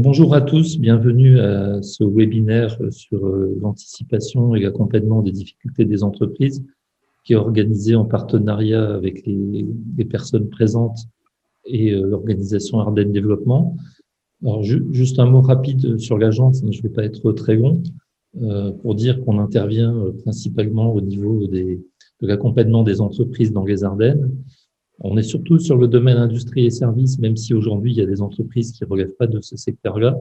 Bonjour à tous, bienvenue à ce webinaire sur l'anticipation et l'accompagnement des difficultés des entreprises qui est organisé en partenariat avec les personnes présentes et l'organisation Ardennes Développement. Alors, juste un mot rapide sur l'agence, je ne vais pas être très long, pour dire qu'on intervient principalement au niveau de l'accompagnement des entreprises dans les Ardennes. On est surtout sur le domaine industrie et services, même si aujourd'hui il y a des entreprises qui ne relèvent pas de ce secteur-là.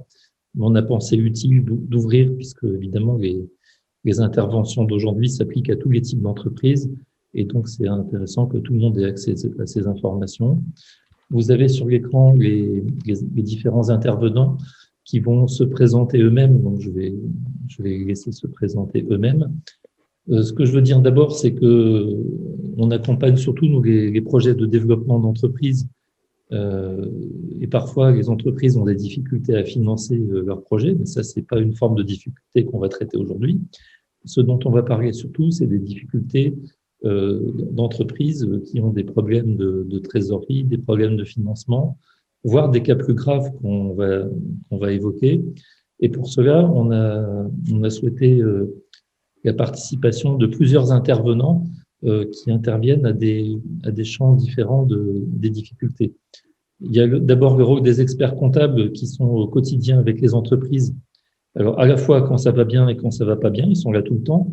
Mais on a pensé utile d'ouvrir, puisque évidemment les interventions d'aujourd'hui s'appliquent à tous les types d'entreprises, et donc c'est intéressant que tout le monde ait accès à ces informations. Vous avez sur l'écran les différents intervenants qui vont se présenter eux-mêmes, donc je vais les laisser se présenter eux-mêmes. Ce que je veux dire d'abord, c'est que on accompagne surtout nous les projets de développement d'entreprises, et parfois les entreprises ont des difficultés à financer leurs projets, mais ça c'est pas une forme de difficulté qu'on va traiter aujourd'hui. Ce dont on va parler surtout, c'est des difficultés d'entreprises qui ont des problèmes de trésorerie, des problèmes de financement, voire des cas plus graves qu'on va évoquer. Et pour cela, on a souhaité la participation de plusieurs intervenants qui interviennent à des champs différents des difficultés. Il y a d'abord le rôle des experts comptables qui sont au quotidien avec les entreprises. Alors, à la fois quand ça va bien et quand ça va pas bien, ils sont là tout le temps.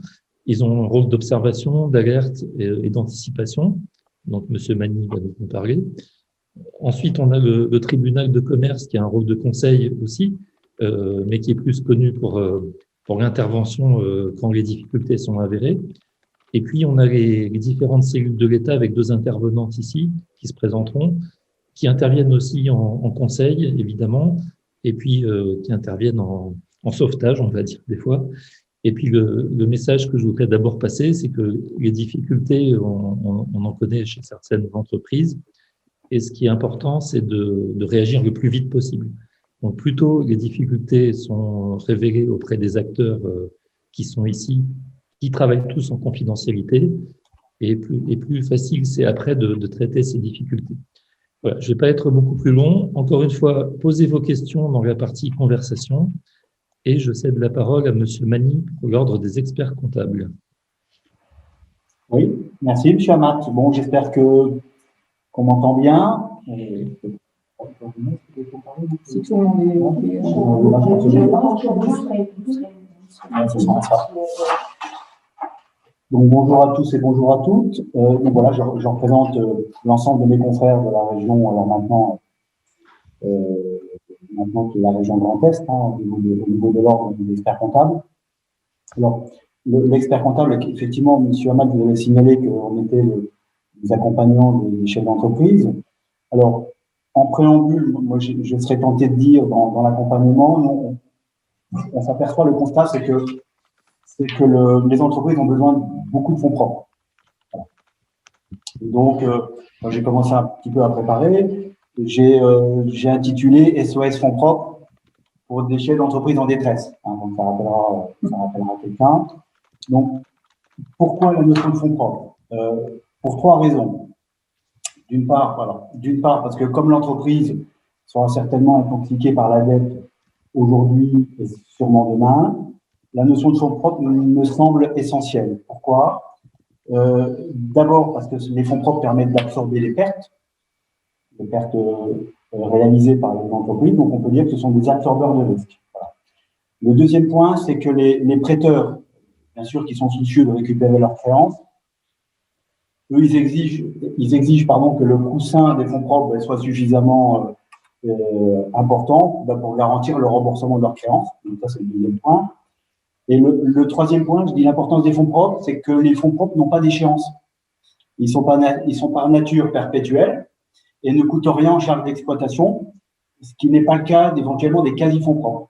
Ils ont un rôle d'observation, d'alerte et d'anticipation. Donc, Monsieur Magny va nous en parler. Ensuite, on a le tribunal de commerce qui a un rôle de conseil aussi, mais qui est plus connu pour l'intervention quand les difficultés sont avérées. Et puis, on a les différentes cellules de l'État avec deux intervenantes ici qui se présenteront, qui interviennent aussi en conseil, évidemment, et puis qui interviennent en sauvetage, on va dire des fois. Et puis, le message que je voudrais d'abord passer, c'est que les difficultés, on en connaît chez certaines entreprises, et ce qui est important, c'est de réagir le plus vite possible. Donc, plutôt les difficultés sont révélées auprès des acteurs qui sont ici, qui travaillent tous en confidentialité, et plus facile c'est après de traiter ces difficultés. Voilà, je ne vais pas être beaucoup plus long. Encore une fois, posez vos questions dans la partie conversation, et je cède la parole à Monsieur Magny pour l'ordre des experts comptables. Oui, merci Monsieur Amat. Bon, j'espère qu'on m'entend bien. Si tout le monde est donc bonjour à tous et bonjour à toutes. Donc voilà, je représente l'ensemble de mes confrères de la région. Alors maintenant qui est la région Grand Est, au niveau de l'ordre des experts comptables. Alors l'expert comptable, effectivement, Monsieur Amat, vous avez signalé qu'on était les accompagnants des chefs d'entreprise. Alors en préambule, moi je serais tenté de dire dans l'accompagnement, on s'aperçoit, le constat, c'est que les entreprises ont besoin de beaucoup de fonds propres. Voilà. Donc, j'ai commencé un petit peu à préparer. J'ai intitulé SOS fonds propres pour des chefs d'entreprise en détresse. Donc, ça rappellera quelqu'un. Donc, pourquoi la notion de fonds propres? Pour trois raisons. D'une part, parce que comme l'entreprise sera certainement intoxiquée par la dette aujourd'hui et sûrement demain, la notion de fonds propres me semble essentielle. Pourquoi? D'abord parce que les fonds propres permettent d'absorber les pertes réalisées par les entreprises, donc on peut dire que ce sont des absorbeurs de risques. Voilà. Le deuxième point, c'est que les prêteurs, bien sûr, qui sont soucieux de récupérer leurs créances, eux, ils exigent que le coussin des fonds propres soit suffisamment important pour garantir le remboursement de leurs créances. Donc ça, c'est le deuxième point. Et le troisième point, je dis l'importance des fonds propres, c'est que les fonds propres n'ont pas d'échéance. Ils sont par nature perpétuels et ne coûtent rien en charge d'exploitation, ce qui n'est pas le cas éventuellement des quasi-fonds propres,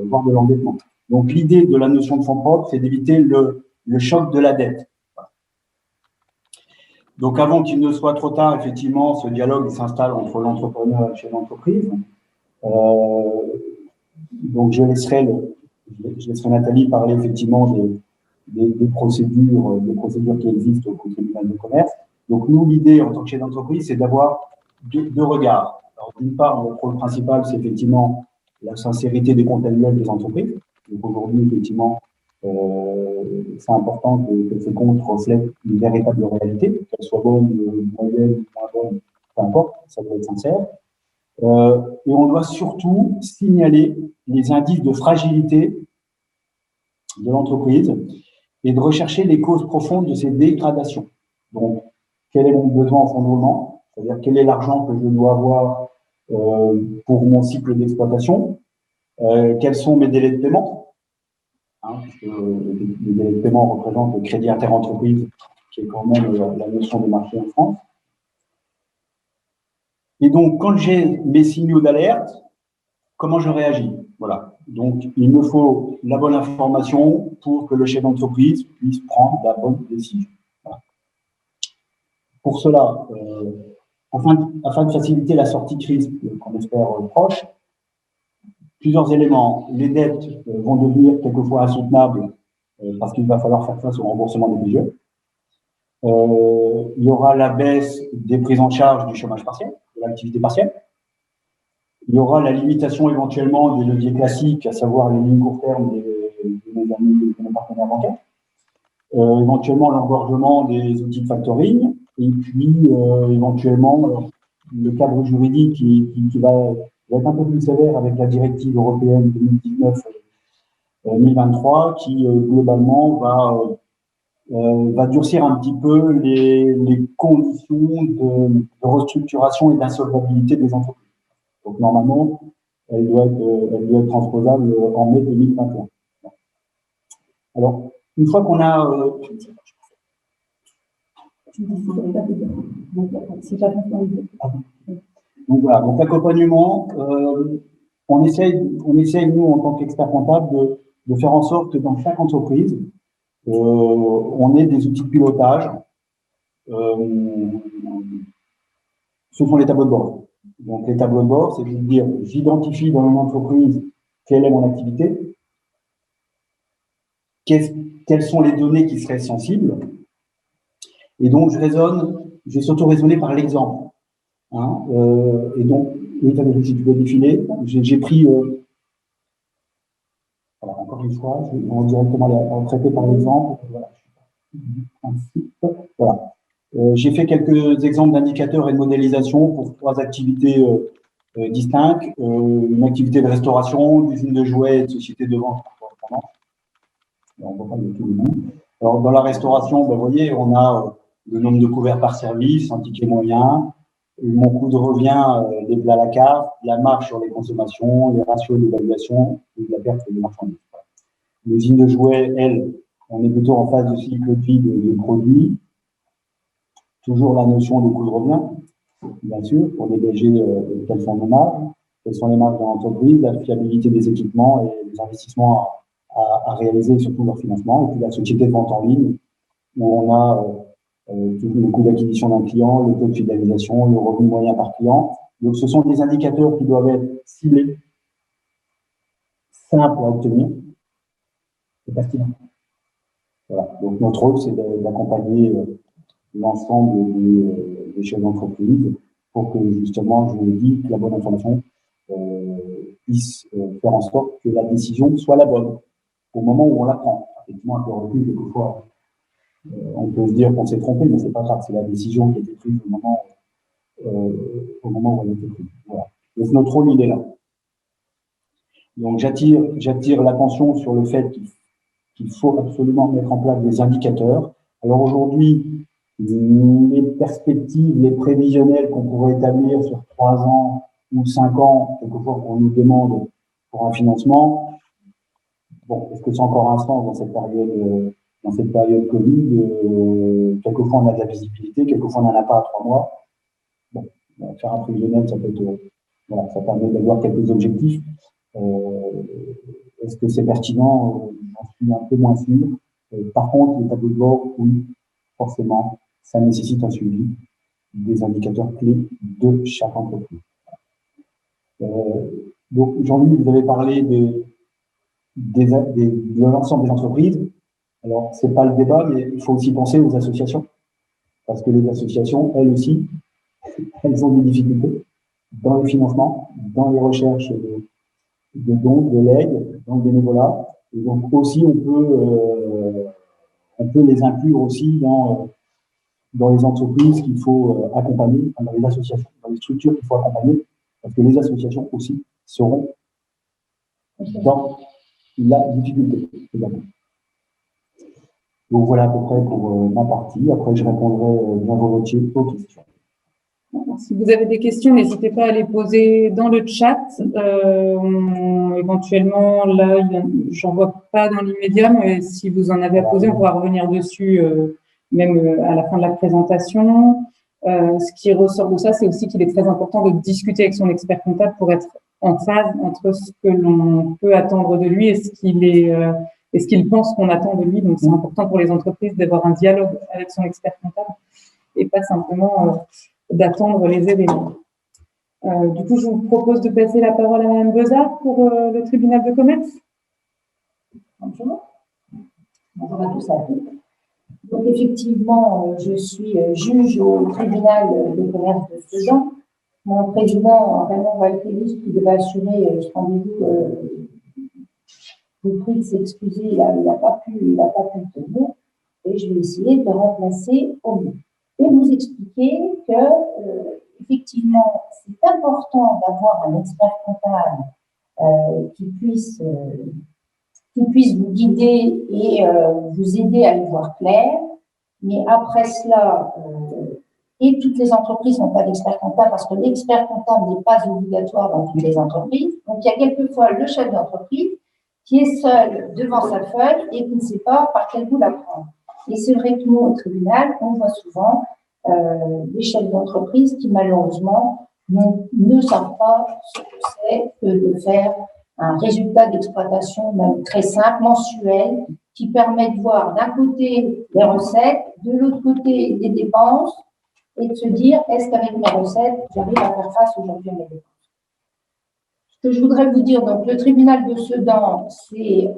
voire de l'endettement. Donc l'idée de la notion de fonds propres, c'est d'éviter le choc de la dette. Donc avant qu'il ne soit trop tard, effectivement, ce dialogue s'installe entre l'entrepreneur et le chef d'entreprise. Donc je laisserai Nathalie parler effectivement des procédures qui existent au tribunal de commerce. Donc nous, l'idée en tant que chef d'entreprise, c'est d'avoir deux regards. Alors d'une part, notre rôle principal, c'est effectivement la sincérité des comptes annuels des entreprises. Donc aujourd'hui, effectivement, c'est important que ces comptes reflètent une véritable réalité, qu'elle soit bonne, moyenne, moins bonne, peu importe, ça doit être sincère. Et on doit surtout signaler les indices de fragilité de l'entreprise et de rechercher les causes profondes de ces dégradations. Donc, quel est mon besoin en fonds de roulement, c'est-à-dire quel est l'argent que je dois avoir pour mon cycle d'exploitation, quels sont mes délais de paiement, puisque les délais de paiement représentent le crédit interentreprise, qui est quand même la notion de marché en France. Et donc, quand j'ai mes signaux d'alerte, comment je réagis? Voilà. Donc, il me faut la bonne information pour que le chef d'entreprise puisse prendre la bonne décision. Voilà. Pour cela, afin de faciliter la sortie de crise qu'on espère proche, plusieurs éléments. Les dettes vont devenir quelquefois insoutenables parce qu'il va falloir faire face au remboursement des budgets. Il y aura la baisse des prises en charge du chômage partiel, de l'activité partielle. Il y aura la limitation éventuellement des leviers classiques, à savoir les lignes court terme de nos partenaires bancaires. Éventuellement l'engorgement des outils de factoring, et puis éventuellement le cadre juridique qui va être un peu plus sévère avec la directive européenne 2019-2023 qui globalement va durcir un petit peu les conditions de restructuration et d'insolvabilité des entreprises. Donc normalement, elle doit être transposable en mai 2021. Alors, une fois qu'on a donc voilà, donc l'accompagnement, on essaye nous en tant qu'experts comptables de faire en sorte que dans chaque entreprise, on ait des outils de pilotage. Ce sont les tableaux de bord. Donc les tableaux de bord, c'est de dire j'identifie dans une entreprise quelle est mon activité, quelles sont les données qui seraient sensibles, et donc je vais surtout raisonner par l'exemple. Et donc, si tu peux défiler, j'ai pris, voilà, encore une fois, on va directement traiter par l'exemple. Voilà. J'ai fait quelques exemples d'indicateurs et de modélisation pour 3 activités distinctes. Une activité de restauration, d'usine de jouets et de société de vente. On va pas de tout le monde. Alors, dans la restauration, vous voyez, on a le nombre de couverts par service, un ticket moyen, mon coût de revient des plats à la carte, la marge sur les consommations, les ratios d'évaluation et la perte de marchandises. L'usine de jouets, elle, on est plutôt en phase de cycle de vie de produits. Toujours la notion de coût de revient, bien sûr, pour dégager quelles sont nos marges, quelles sont les marges de l'entreprise, la fiabilité des équipements et les investissements à réaliser, surtout leur financement. Et puis la société de vente en ligne, où on a le coût d'acquisition d'un client, le taux de fidélisation, le revenu moyen par client. Donc, ce sont des indicateurs qui doivent être ciblés, simples à obtenir et pertinents. Voilà. Donc, notre rôle, c'est d'accompagner l'ensemble des chefs d'entreprise pour que, justement, je vous le dis, que la bonne information puisse faire en sorte que la décision soit la bonne au moment où on la prend. Effectivement, un peu recul, quelquefois, on peut se dire qu'on s'est trompé, mais c'est pas grave, c'est la décision qui a été prise au moment où elle a été prise. Voilà. Donc notre rôle, il est là. Donc j'attire l'attention sur le fait qu'il faut absolument mettre en place des indicateurs. Alors aujourd'hui, les perspectives, les prévisionnels qu'on pourrait établir sur 3 ans ou 5 ans, quelquefois qu'on nous demande pour un financement, bon, est-ce que c'est encore un sens dans cette période Covid? Quelquefois on a de la visibilité, quelquefois on n'en a pas à 3 mois. Bon, faire un prévisionnel, ça peut être, voilà, ça permet d'avoir quelques objectifs. Est-ce que c'est pertinent? J'en suis un peu moins sûr. Par contre, les tableaux de bord, oui, forcément, ça nécessite un suivi des indicateurs clés de chaque entreprise. Donc, Jean-Louis, vous avez parlé de l'ensemble des entreprises. Alors, c'est pas le débat, mais il faut aussi penser aux associations. Parce que les associations, elles aussi, elles ont des difficultés dans le financement, dans les recherches de dons, de legs dans le bénévolat. Et donc aussi, on peut les inclure aussi dans les entreprises qu'il faut accompagner, dans les associations, dans les structures qu'il faut accompagner, parce que les associations aussi seront dans la difficulté également. Donc voilà à peu près pour ma partie. Après, je répondrai bien volontiers aux questions. Si vous avez des questions, n'hésitez pas à les poser dans le chat. Éventuellement, là, j'en vois pas dans l'immédiat, mais si vous en avez à poser, on pourra revenir dessus même à la fin de la présentation. Ce qui ressort de ça, c'est aussi qu'il est très important de discuter avec son expert comptable pour être en phase entre ce que l'on peut attendre de lui et ce qu'il pense qu'on attend de lui. Donc, c'est important pour les entreprises d'avoir un dialogue avec son expert comptable et pas simplement d'attendre les événements. Du coup, je vous propose de passer la parole à Mme Bezard pour le tribunal de commerce. Bonjour. Bonjour à tous et à toutes. Donc, effectivement, je suis juge au tribunal de commerce de Sedan. Mon président, Raymond Valtélis, qui devait assurer ce rendez-vous, vous prie de s'excuser, il n'a pas pu le tenir. Et je vais essayer de le remplacer au mieux. Et vous expliquer que, effectivement, c'est important d'avoir un expert comptable qui puisse vous guider et vous aider à y voir clair. Mais après cela, et toutes les entreprises n'ont pas d'expert comptable parce que l'expert comptable n'est pas obligatoire dans toutes les entreprises. Donc, il y a quelquefois le chef d'entreprise qui est seul devant sa feuille et qui ne sait pas par quel bout la prendre. Et c'est vrai que nous, au tribunal, on voit souvent des chefs d'entreprise qui, malheureusement, ne savent pas ce que c'est que de faire un résultat d'exploitation même très simple, mensuel, qui permet de voir d'un côté les recettes, de l'autre côté les dépenses, et de se dire, est-ce qu'avec mes recettes, j'arrive à faire face aujourd'hui à mes dépenses? Ce que je voudrais vous dire, donc le tribunal de Sedan, c'est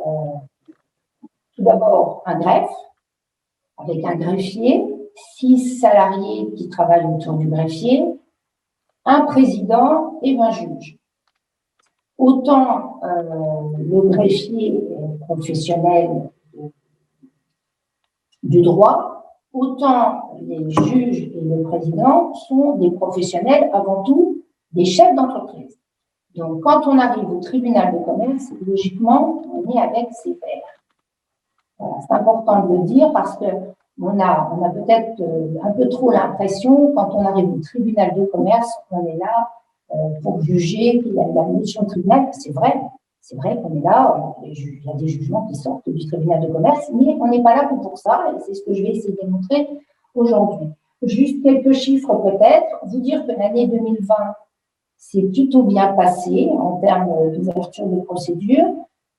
tout d'abord un greffe, avec un greffier, 6 salariés qui travaillent autour du greffier, un président et 20 juges. Autant le greffier est professionnel du droit, autant les juges et le président sont des professionnels, avant tout, des chefs d'entreprise. Donc, quand on arrive au tribunal de commerce, logiquement, on est avec ses pairs. Voilà, c'est important de le dire parce que on a peut-être un peu trop l'impression, quand on arrive au tribunal de commerce, on est là pour juger, qu'il y a la mission de tribunal. C'est vrai qu'on est là, il y a des jugements qui sortent du tribunal de commerce, mais on n'est pas là que pour ça, et c'est ce que je vais essayer de démontrer aujourd'hui. Juste quelques chiffres peut-être, vous dire que l'année 2020 s'est plutôt bien passé en termes d'ouverture de procédure,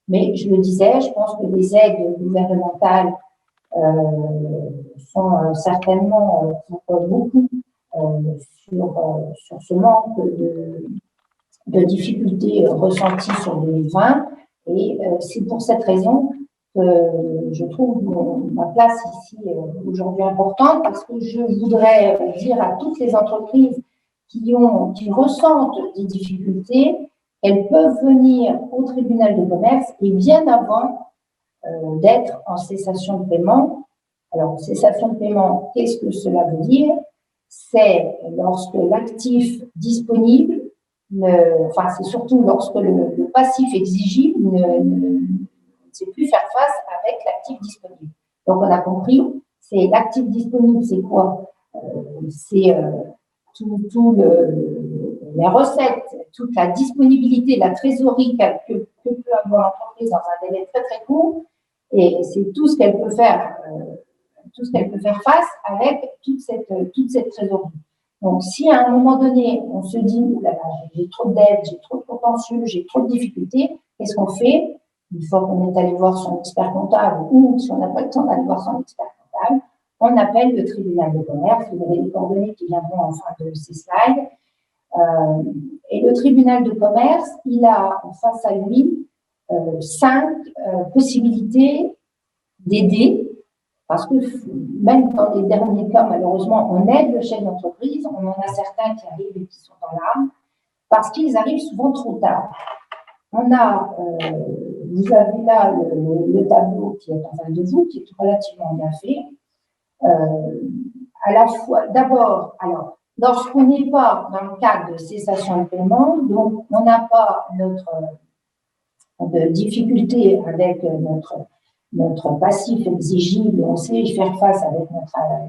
mais je le disais, je pense que les aides gouvernementales sont certainement beaucoup sur ce manque de difficultés ressenties sur 2020. Et c'est pour cette raison que je trouve ma place ici aujourd'hui importante, parce que je voudrais dire à toutes les entreprises qui ressentent des difficultés, elles peuvent venir au tribunal de commerce et bien avant d'être en cessation de paiement. Alors, cessation de paiement, qu'est-ce que cela veut dire? C'est lorsque l'actif disponible, c'est surtout lorsque le passif exigible ne sait plus faire face avec l'actif disponible. Donc, on a compris, c'est l'actif disponible, c'est quoi? C'est les recettes, toute la disponibilité, la trésorerie que peut avoir l'entreprise dans un délai très très court, et c'est tout ce qu'elle peut faire face avec toute cette trésorerie. Donc, si à un moment donné, on se dit, j'ai trop de dettes, j'ai trop de contentieux, j'ai trop de difficultés, qu'est-ce qu'on fait? Une fois qu'on est allé voir son expert comptable, ou si on n'a pas le temps d'aller voir son expert comptable, on appelle le tribunal de commerce. Vous avez les coordonnées qui viendront en fin de ces slides. Et le tribunal de commerce, il a face à lui 5 possibilités d'aider, parce que même dans les derniers cas, malheureusement, on aide le chef d'entreprise, on en a certains qui arrivent et qui sont en larmes, parce qu'ils arrivent souvent trop tard. vous avez là le tableau qui est en face de vous, qui est relativement bien fait. À la fois, d'abord, alors, lorsqu'on n'est pas dans le cadre de cessation de paiement, donc on n'a pas de difficulté avec notre passif exigible, on sait y faire face avec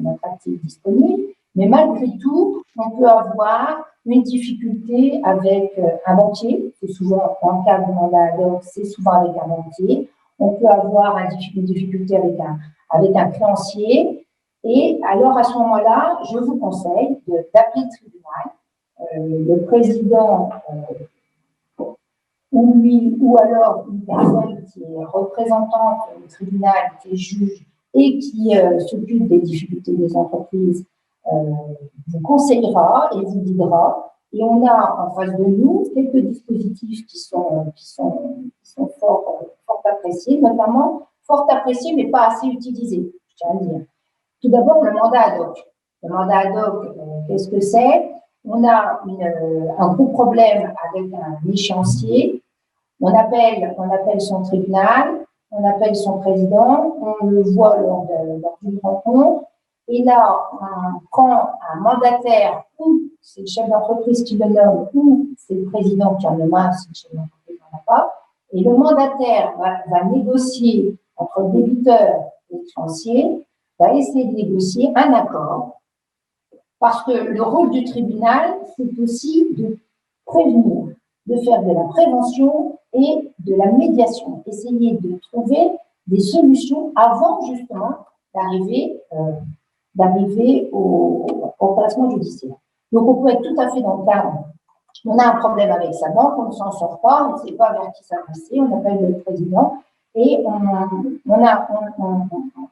notre actif disponible, mais malgré tout, on peut avoir une difficulté avec un banquier, c'est souvent en cas de mandat ad hoc, c'est souvent avec un banquier, on peut avoir une difficulté avec un créancier, et alors à ce moment-là, je vous conseille d'appeler le tribunal, le président ou alors une personne qui est représentante du tribunal, qui est juge et qui s'occupe des difficultés des entreprises, vous conseillera et vous guidera. Et on a en face de nous quelques dispositifs qui sont fort appréciés, notamment fort appréciés mais pas assez utilisés, je tiens à dire. Tout d'abord, le mandat ad hoc. Le mandat ad hoc, qu'est-ce que c'est? On a un gros problème avec un échéancier. On appelle son tribunal, on appelle son président, on le voit lors d'une rencontre, et là, on prend un mandataire, ou c'est le chef d'entreprise qui le nomme, ou c'est le président qui en nomme un si le chef d'entreprise n'en a pas, et le mandataire va négocier entre le débiteur et le créancier, va essayer de négocier un accord, parce que le rôle du tribunal, c'est aussi de prévenir, de faire de la prévention et de la médiation, essayer de trouver des solutions avant justement d'arriver au placement judiciaire. Donc on peut être tout à fait dans le cadre, on a un problème avec sa banque, on ne s'en sort pas, on ne sait pas vers qui s'adresser, on appelle le président et on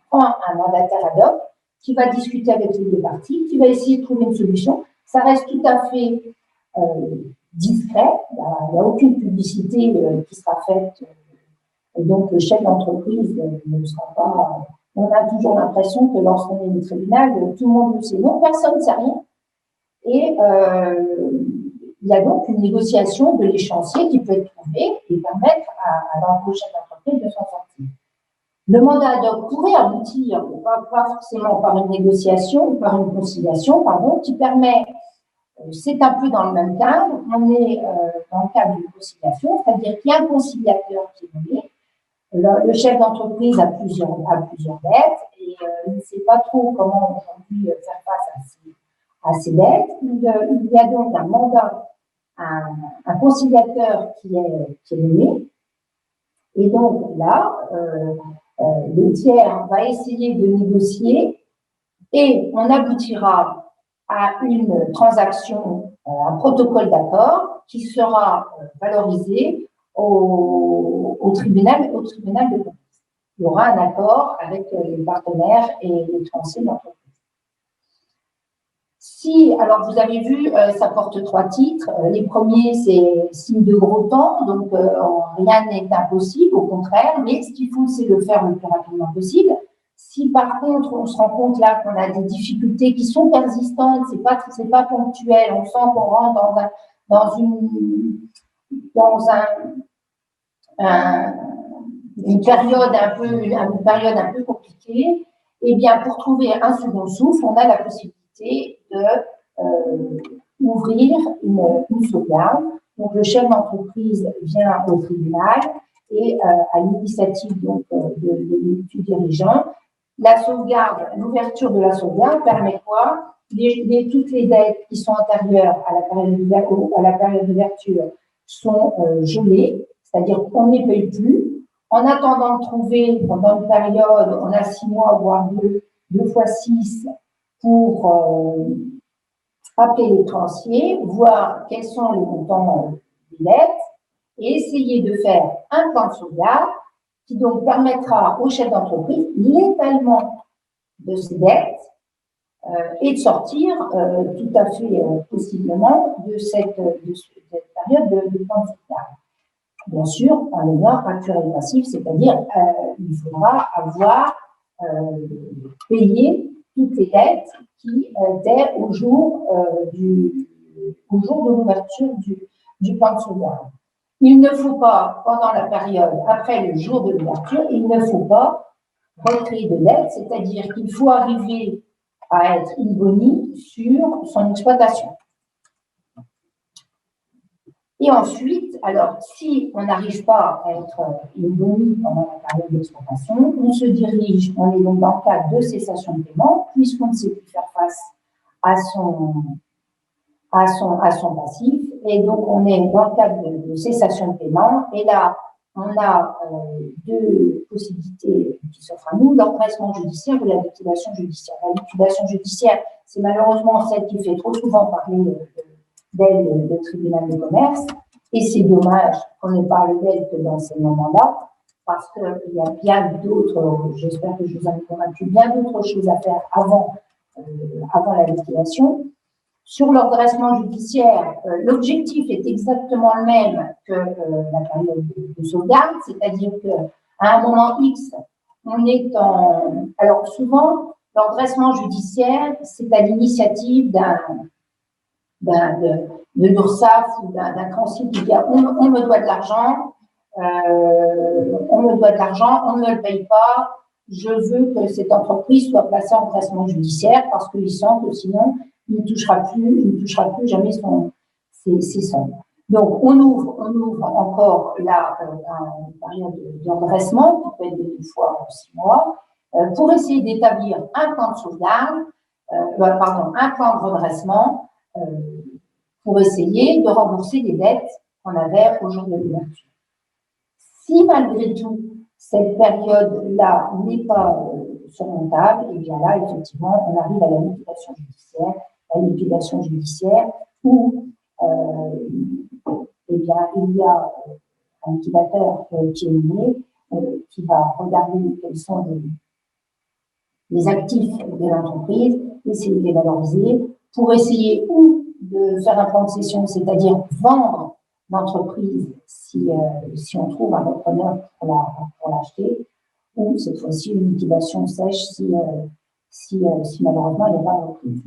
prend un mandataire ad hoc qui va discuter avec les deux parties, qui va essayer de trouver une solution. Ça reste tout à fait discret, il n'y a aucune publicité qui sera faite, et donc le chef d'entreprise ne sera pas. On a toujours l'impression que lorsqu'on est au tribunal, tout le monde le sait. Non, personne ne sait rien. Et il y a donc une négociation de l'échéancier qui peut être trouvée et permettre à l'embauche chef d'entreprise de s'en sortir. Le mandat ad hoc pourrait aboutir, pas forcément par une négociation ou par une conciliation, pardon, qui permet. C'est un peu dans le même cadre, on est dans le cadre d'une conciliation, c'est-à-dire qu'il y a un conciliateur qui est nommé, le chef d'entreprise a plusieurs dettes et il ne sait pas trop comment aujourd'hui faire face à ces dettes. Il y a donc un mandat, un conciliateur qui est nommé, et donc là, le tiers va essayer de négocier et on aboutira à une transaction, un protocole d'accord qui sera valorisé au tribunal de commerce. Il y aura un accord avec les partenaires et les créanciers de l'entreprise. Alors vous avez vu, ça porte 3 titres. Les premiers, c'est signe de gros temps, donc rien n'est impossible, au contraire, mais ce qu'il faut, c'est le faire le plus rapidement possible. Si par contre, on se rend compte là qu'on a des difficultés qui sont persistantes, c'est pas ponctuel, on sent qu'on rentre dans une période un peu compliquée, eh bien, pour trouver un second souffle, on a la possibilité d'ouvrir une sauvegarde. Donc, le chef d'entreprise vient au tribunal et à l'initiative donc du dirigeant, la sauvegarde, l'ouverture de la sauvegarde permet quoi? Toutes les dettes qui sont antérieures à la période d'ouverture sont gelées, c'est-à-dire qu'on ne les paye plus. En attendant de trouver, pendant une période, on a 6 mois, voire 2 fois 6, pour appeler les créanciers, voir quels sont les montants des dettes et essayer de faire un plan de sauvegarde qui donc permettra au chef d'entreprise l'étalement de ses dettes et de sortir tout à fait possiblement de cette période de plan de sauvegarde. Bien sûr, en ayant un curé passif, c'est-à-dire il faudra avoir payé toutes les dettes qui étaient au jour de l'ouverture du plan de sauvegarde. Il ne faut pas, pendant la période, après le jour de l'ouverture, il ne faut pas recréer de dette, c'est-à-dire qu'il faut arriver à être in boni sur son exploitation. Et ensuite, alors, si on n'arrive pas à être in boni pendant la période d'exploitation, on se dirige, on est donc dans le cadre de cessation de paiement, puisqu'on ne sait plus faire face à son passif. Et donc, on est dans le cadre de cessation de paiement. Et là, on a deux possibilités qui s'offrent à nous, l'empressement judiciaire ou la liquidation judiciaire. La liquidation judiciaire, c'est malheureusement celle qui fait trop souvent parler d'elle le tribunal de commerce. Et c'est dommage qu'on ne parle d'elle que dans ces moments-là, parce qu'il y a bien d'autres, j'espère que je vous en ai convaincu, bien d'autres choses à faire avant la liquidation. Sur l'ordressement judiciaire, l'objectif est exactement le même que la période de sauvegarde, c'est-à-dire qu'à un moment X, on est en... Alors souvent, l'ordressement judiciaire, c'est à l'initiative de l'URSSAF ou d'un créancier qui dit on me doit de l'argent, on ne le paye pas, je veux que cette entreprise soit placée en redressement judiciaire parce qu'il sent que sinon, il ne touchera plus jamais ses sommes. Donc, on ouvre encore la période d'endressement, qui peut être de 2 fois 6 mois, pour essayer d'établir un plan de sauvegarde, un plan de redressement, pour essayer de rembourser les dettes qu'on avait au jour de l'ouverture. Si malgré tout, cette période-là n'est pas surmontable, et bien là, effectivement, on arrive à la liquidation judiciaire où eh bien, il y a un liquidateur qui est nommé, qui va regarder quels sont les actifs de l'entreprise, essayer de les valoriser pour essayer ou de faire un plan de cession, c'est-à-dire vendre l'entreprise si on trouve un repreneur pour l'acheter, ou cette fois-ci une liquidation sèche si malheureusement il n'y a pas de reprise.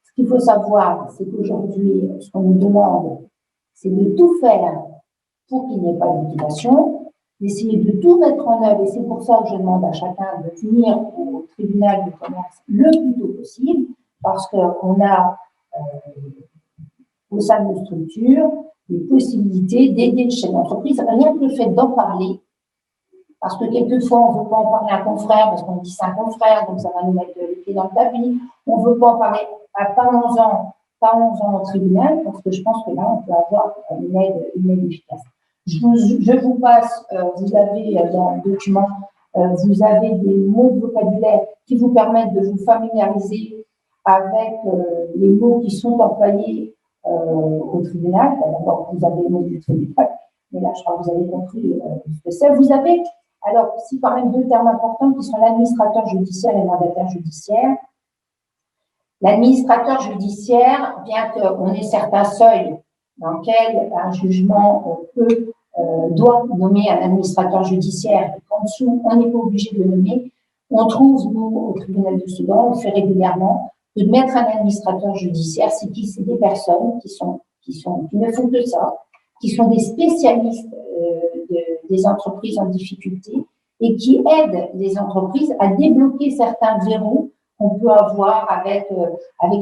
Ce qu'il faut savoir, c'est qu'aujourd'hui, ce qu'on nous demande, c'est de tout faire pour qu'il n'y ait pas de liquidation, d'essayer de tout mettre en œuvre, et c'est pour ça que je demande à chacun de venir au tribunal de commerce le plus tôt possible, parce qu'on a au sein de nos structures des possibilités d'aider le chef d'entreprise, rien que le fait d'en parler, parce que quelquefois on ne veut pas en parler à un confrère, parce qu'on dit c'est un confrère, donc ça va nous mettre les pieds dans le tapis, on ne veut pas en parler, parlons-en au tribunal, parce que je pense que là on peut avoir une aide efficace. Je vous passe, vous avez dans le document, vous avez des mots de vocabulaire qui vous permettent de vous familiariser avec les mots qui sont employés au tribunal. D'abord, vous avez le mot du tribunal, mais là, je crois que vous avez compris ce que c'est. Vous avez, alors, ici, quand même 2 termes importants qui sont l'administrateur judiciaire et le mandataire judiciaire. L'administrateur judiciaire, bien qu'on ait certains seuils dans lesquels un jugement doit nommer un administrateur judiciaire et qu'en dessous, on n'est pas obligé de le nommer, on trouve, nous, au tribunal de Sedan, on le fait régulièrement, de mettre un administrateur judiciaire, c'est des personnes qui ne font que ça, qui sont des spécialistes des entreprises en difficulté et qui aident les entreprises à débloquer certains verrous qu'on peut avoir avec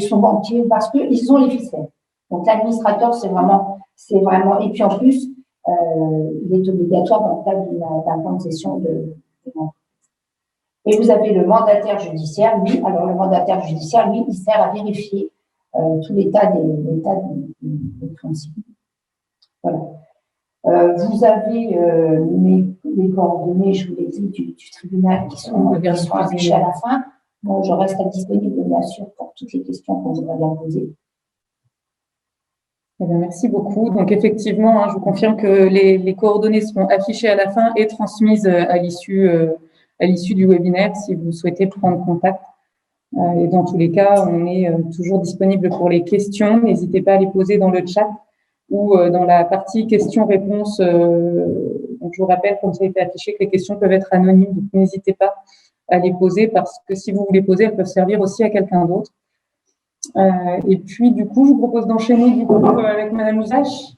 son banquier parce qu'ils ont les ficelles. Donc l'administrateur, c'est vraiment, et puis en plus, il est obligatoire dans le cadre d'un plan de cession de l'entreprise. Et vous avez le mandataire judiciaire, lui, il sert à vérifier tout l'état des principes. Voilà. Vous avez les coordonnées, je vous l'ai dit, du tribunal qui sont affichées à la fin. Bon, je reste disponible, bien sûr, pour toutes les questions qu'on voudrait bien poser. Eh bien, merci beaucoup. Donc, effectivement, je vous confirme que les coordonnées seront affichées à la fin et transmises à l'issue du webinaire si vous souhaitez prendre contact. Et dans tous les cas, on est toujours disponible pour les questions. N'hésitez pas à les poser dans le chat ou dans la partie questions-réponses. Donc, je vous rappelle, comme ça a été affiché, que les questions peuvent être anonymes. Donc, n'hésitez pas à les poser parce que si vous voulez poser, elles peuvent servir aussi à quelqu'un d'autre. Et puis, du coup, je vous propose d'enchaîner avec Madame Usache.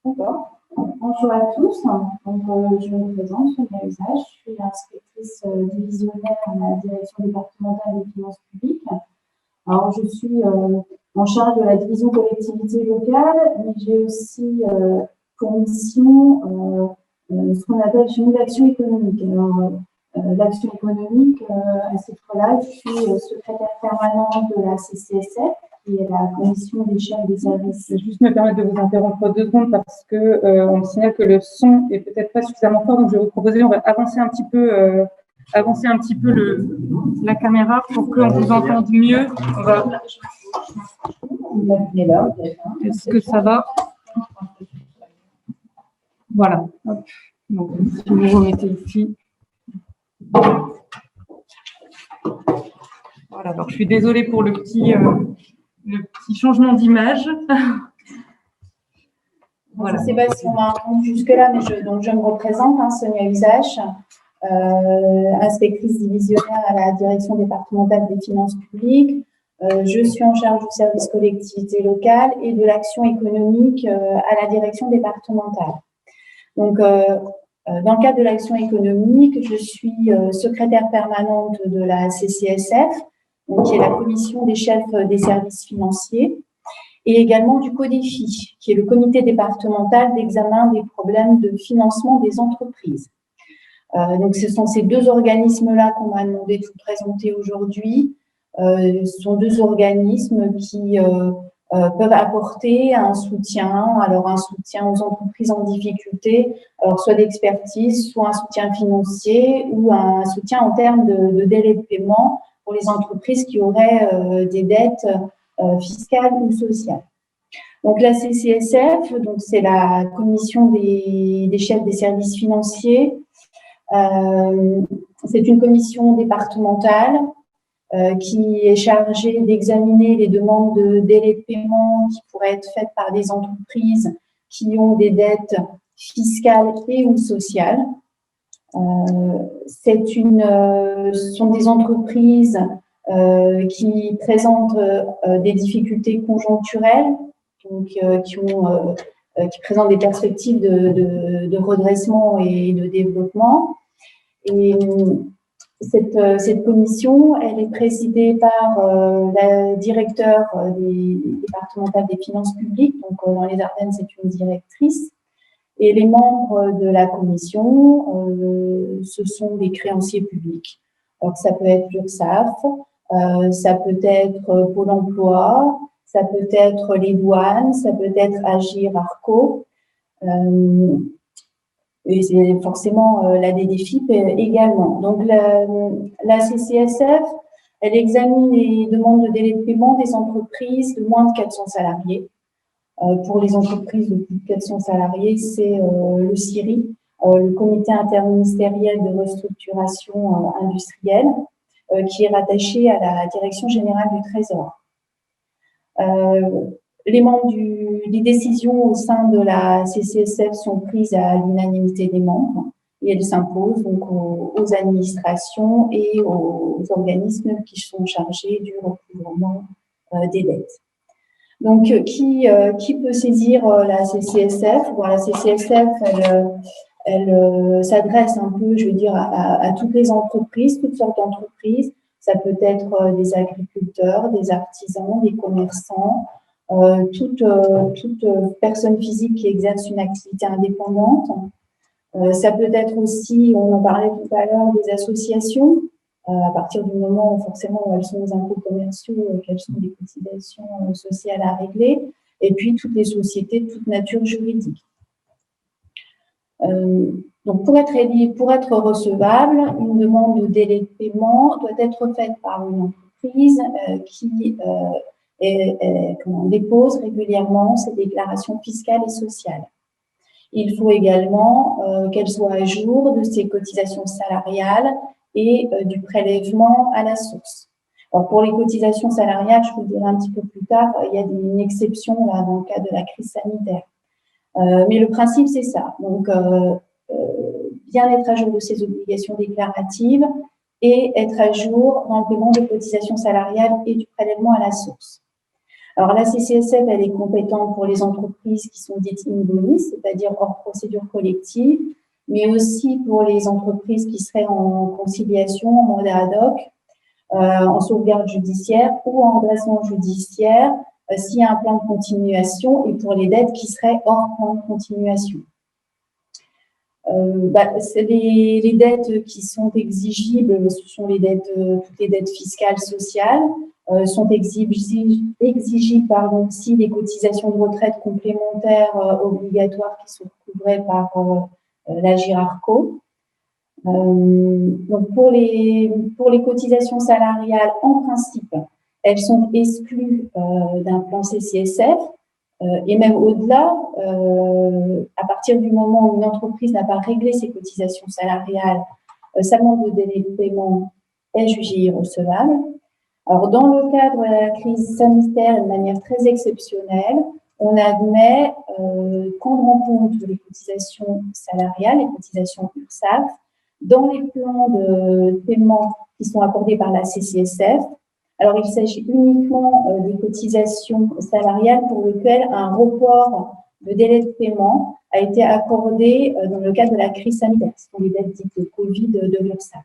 D'accord. Bonjour à tous. Donc, je me présente, Sonia Usage. Je suis inspectrice divisionnaire à la direction départementale des finances publiques. Alors, je suis en charge de la division collectivité locale, mais j'ai aussi pour mission ce qu'on appelle chez nous l'action économique. Alors, l'action économique, à ce titre-là, je suis secrétaire permanente de la CCSF, qui est la commission des chefs des services. Je vais juste me permettre de vous interrompre 2 secondes parce que on me signale que le son est peut-être pas suffisamment fort, donc je vais vous proposer, on va avancer un petit peu la caméra pour qu'on vous entende mieux. On va. Est-ce que ça va? Voilà. Hop. Donc, si vous remettez ici. Voilà. Alors, je suis désolée pour le petit changement d'image. Voilà. Je ne sais pas si on m'a entendu jusque-là, mais je me représente, Sonia Usage, inspectrice divisionnaire à la direction départementale des finances publiques. Je suis en charge du service collectivité locale et de l'action économique à la direction départementale. Donc, dans le cadre de l'action économique, je suis secrétaire permanente de la CCSF, donc, qui est la commission des chefs des services financiers, et également du CODEFI, qui est le comité départemental d'examen des problèmes de financement des entreprises. Donc, ce sont ces 2 organismes-là qu'on m'a demandé de vous présenter aujourd'hui. Ce sont 2 organismes qui peuvent apporter un soutien aux entreprises en difficulté, alors soit d'expertise, soit un soutien financier ou un soutien en termes de délai de paiement pour les entreprises qui auraient des dettes fiscales ou sociales. Donc la CCSF, donc c'est la commission des chefs des services financiers. C'est une commission départementale qui est chargée d'examiner les demandes de délai de paiement qui pourraient être faites par des entreprises qui ont des dettes fiscales et ou sociales. Ce sont des entreprises qui présentent des difficultés conjoncturelles, donc qui présentent des perspectives de redressement et de développement. Et cette commission, elle est présidée par la directeure départementale des finances publiques, donc dans les Ardennes, c'est une directrice. Et les membres de la commission, ce sont des créanciers publics. Alors, ça peut être l'URSSAF, ça peut être Pôle emploi, ça peut être les douanes, ça peut être Agir, Arco. Et c'est forcément la DDFiP également. Donc, la CCSF, elle examine les demandes de délai de paiement des entreprises de moins de 400 salariés. Pour les entreprises de plus de 400 salariés, c'est le CIRI, le Comité interministériel de restructuration industrielle, qui est rattaché à la Direction générale du Trésor. Les décisions au sein de la CCSF sont prises à l'unanimité des membres et elles s'imposent donc aux administrations et aux organismes qui sont chargés du recouvrement des dettes. Donc, qui peut saisir la CCSF? Bon, la CCSF, elle s'adresse un peu, je veux dire, à toutes les entreprises, toutes sortes d'entreprises. Ça peut être des agriculteurs, des artisans, des commerçants, toute personne physique qui exerce une activité indépendante. Ça peut être aussi, on en parlait tout à l'heure, des associations, à partir du moment où forcément elles sont aux impôts commerciaux, qu'elles sont des cotisations sociales à régler, et puis toutes les sociétés de toute nature juridique. Donc pour être recevable, une demande de délai de paiement doit être faite par une entreprise qui dépose régulièrement ses déclarations fiscales et sociales. Il faut également qu'elle soit à jour de ses cotisations salariales et du prélèvement à la source. Alors pour les cotisations salariales, je vous le dirai un petit peu plus tard, il y a une exception là, dans le cas de la crise sanitaire. Mais le principe, c'est ça. Donc, bien être à jour de ses obligations déclaratives et être à jour dans le paiement des cotisations salariales et du prélèvement à la source. Alors, la CCSF, elle est compétente pour les entreprises qui sont dites in bonis, c'est-à-dire hors procédure collective, mais aussi pour les entreprises qui seraient en conciliation, en mandat ad hoc, en sauvegarde judiciaire ou en redressement judiciaire, s'il y a un plan de continuation, et pour les dettes qui seraient hors plan de continuation. C'est les dettes qui sont exigibles, ce sont les dettes, toutes les dettes fiscales, sociales, sont exigibles si les cotisations de retraite complémentaires obligatoires qui sont recouvrées par la GIRARCO. Donc pour les cotisations salariales, en principe, elles sont exclues d'un plan CCSF. Et même au-delà, à partir du moment où une entreprise n'a pas réglé ses cotisations salariales, sa demande de délai de paiement est jugée irrecevable. Alors, dans le cadre de la crise sanitaire, de manière très exceptionnelle, on admet prendre en compte les cotisations salariales, les cotisations URSSAF, dans les plans de paiement qui sont accordés par la CCSF. Alors, il s'agit uniquement des cotisations salariales pour lesquelles un report de délai de paiement a été accordé dans le cadre de la crise sanitaire. Ce sont les dettes dites de Covid de l'URSSAF.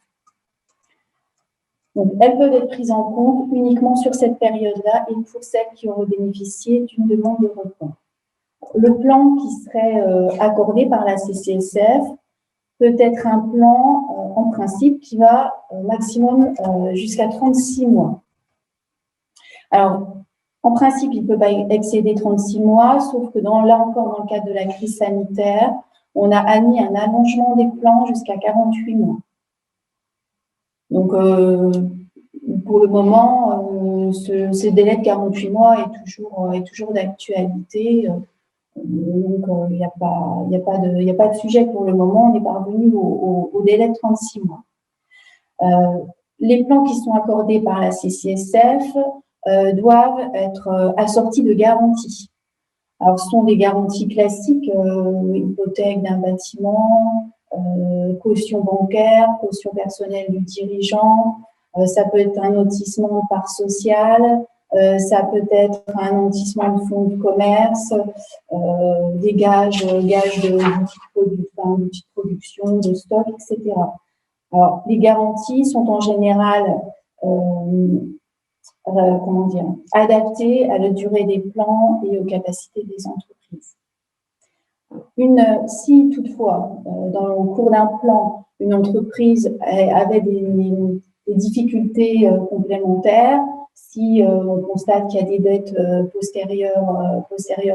Donc, elles peuvent être prises en compte uniquement sur cette période-là et pour celles qui auraient bénéficié d'une demande de report. Le plan qui serait accordé par la CCSF peut être un plan, en principe, qui va maximum jusqu'à 36 mois. Alors, en principe, il ne peut pas excéder 36 mois, sauf que là encore, dans le cadre de la crise sanitaire, on a admis un allongement des plans jusqu'à 48 mois. Donc, pour le moment, ce délai de 48 mois est toujours d'actualité. Donc, il n'y a pas de sujet pour le moment. On est parvenu au délai de 36 mois. Les plans qui sont accordés par la CCSF doivent être assortis de garanties. Alors, ce sont des garanties classiques, hypothèque d'un bâtiment, caution bancaire, caution personnelle du dirigeant, ça peut être un notissement de part sociale, ça peut être un notissement de fonds de commerce, des gages d'outils de production, de stock, etc. Alors, les garanties sont en général adaptées à la durée des plans et aux capacités des entreprises. Si toutefois, dans le cours d'un plan, une entreprise avait des difficultés complémentaires, si on constate qu'il y a des dettes postérieures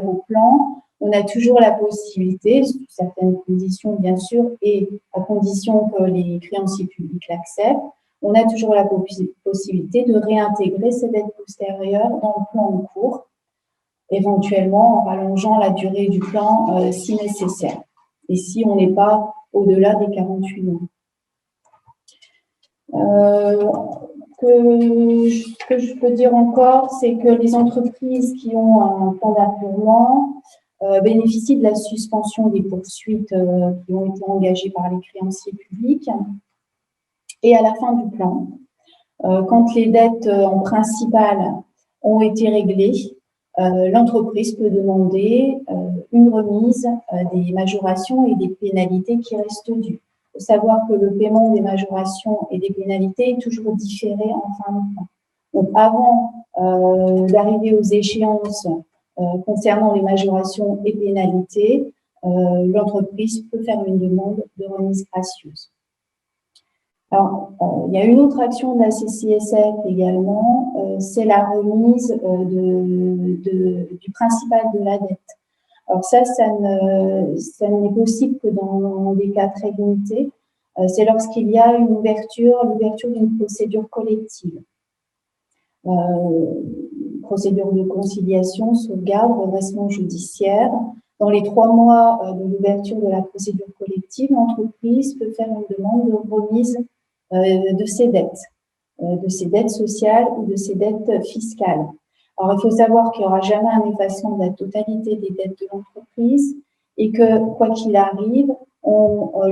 au plan, on a toujours la possibilité, sous certaines conditions bien sûr, et à condition que les créanciers publics l'acceptent, on a toujours la possibilité de réintégrer ces dettes postérieures dans le plan en cours, éventuellement en rallongeant la durée du plan si nécessaire, et si on n'est pas au-delà des 48 mois. Ce que je peux dire encore, c'est que les entreprises qui ont un plan d'apurement bénéficient de la suspension des poursuites qui ont été engagées par les créanciers publics. Et à la fin du plan, quand les dettes en principal ont été réglées, l'entreprise peut demander une remise des majorations et des pénalités qui restent dues. Il faut savoir que le paiement des majorations et des pénalités est toujours différé en fin de plan. Donc, avant d'arriver aux échéances concernant les majorations et pénalités, l'entreprise peut faire une demande de remise gracieuse. Alors, il y a une autre action de la CCSF également, c'est la remise du principal de la dette. Alors ça n'est possible que dans des cas très limités. C'est lorsqu'il y a l'ouverture d'une procédure collective. Procédure de conciliation, sauvegarde, redressement judiciaire. Dans les 3 mois de l'ouverture de la procédure collective, l'entreprise peut faire une demande de remise de ses dettes sociales ou de ses dettes fiscales. Alors, il faut savoir qu'il n'y aura jamais un effacement de la totalité des dettes de l'entreprise et que, quoi qu'il arrive,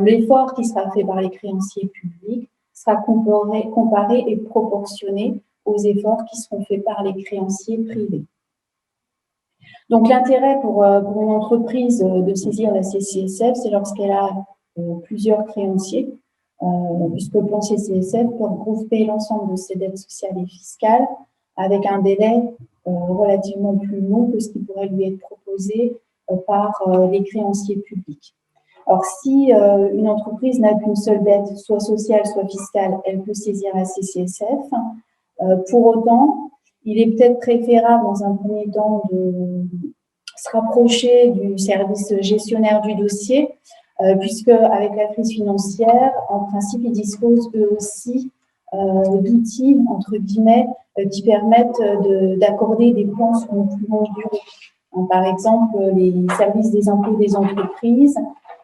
l'effort qui sera fait par les créanciers publics sera comparé et proportionné aux efforts qui seront faits par les créanciers privés. Donc, l'intérêt pour une entreprise de saisir la CCSF, c'est lorsqu'elle a plusieurs créanciers, puisque le plan CCSF peut regrouper l'ensemble de ses dettes sociales et fiscales avec un délai relativement plus long que ce qui pourrait lui être proposé par les créanciers publics. Alors, si une entreprise n'a qu'une seule dette, soit sociale, soit fiscale, elle peut saisir la CCSF. Pour autant, il est peut-être préférable, dans un premier temps, de se rapprocher du service gestionnaire du dossier, puisque avec la crise financière, en principe, ils disposent eux aussi d'outils, entre guillemets, qui permettent d'accorder des plans sur une plus longue durée. Par exemple, les services des impôts des entreprises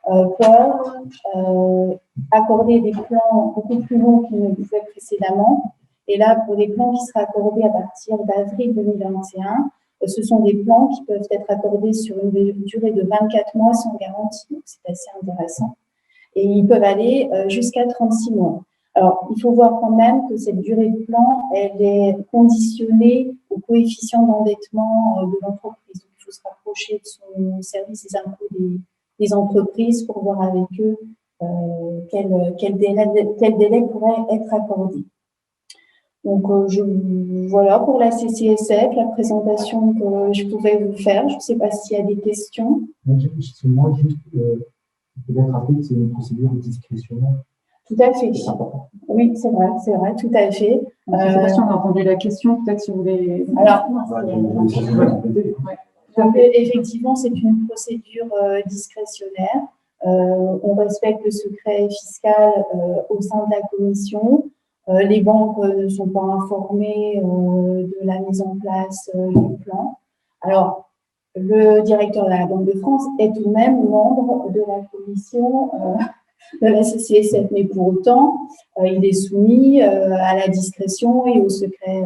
peuvent accorder des plans beaucoup plus longs qu'ils ne le pouvaient précédemment. Et là, pour les plans qui seraient accordés à partir d'avril 2021, ce sont des plans qui peuvent être accordés sur une durée de 24 mois sans garantie. Donc, c'est assez intéressant. Et ils peuvent aller jusqu'à 36 mois. Alors, il faut voir quand même que cette durée de plan, elle est conditionnée au coefficient d'endettement de l'entreprise. Donc, il faut se rapprocher de son service des impôts des entreprises pour voir avec eux quel délai pourrait être accordé. Donc, voilà pour la CCSF, la présentation que je pouvais vous faire. Je ne sais pas s'il y a des questions. Moi, juste peut-être rappeler que c'est une procédure discrétionnaire. Tout à fait. Oui, c'est vrai, tout à fait. Je ne sais pas si on a entendu la question, peut-être si vous voulez. Alors, effectivement, c'est une procédure discrétionnaire. On respecte le secret fiscal au sein de la commission. Les banques ne sont pas informées de la mise en place du plan. Alors, le directeur de la Banque de France est tout de même membre de la commission de la CCSF, mais pour autant, il est soumis à la discrétion et au secret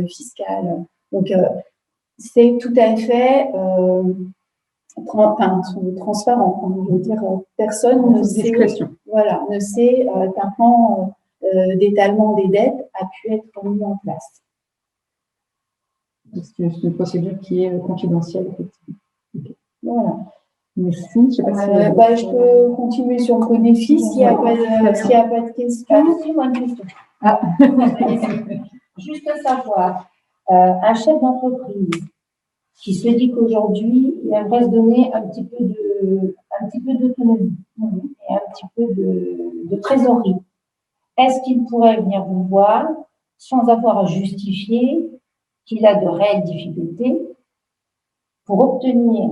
fiscal. Donc, c'est tout à fait transparent. Je veux dire, personne ne sait, ne sait qu'un plan d'étalement des dettes a pu être mis en place. C'est une procédure qui est confidentielle, effectivement. Okay. Voilà. Merci. Je peux continuer sur le codéfi s'il n'y a pas de questions. Moi, une question. Juste savoir, un chef d'entreprise qui se dit qu'aujourd'hui, il aimerait se donner un petit peu d'autonomie et un petit peu de trésorerie. Est-ce qu'il pourrait venir vous voir sans avoir à justifier qu'il a de réelles difficultés pour obtenir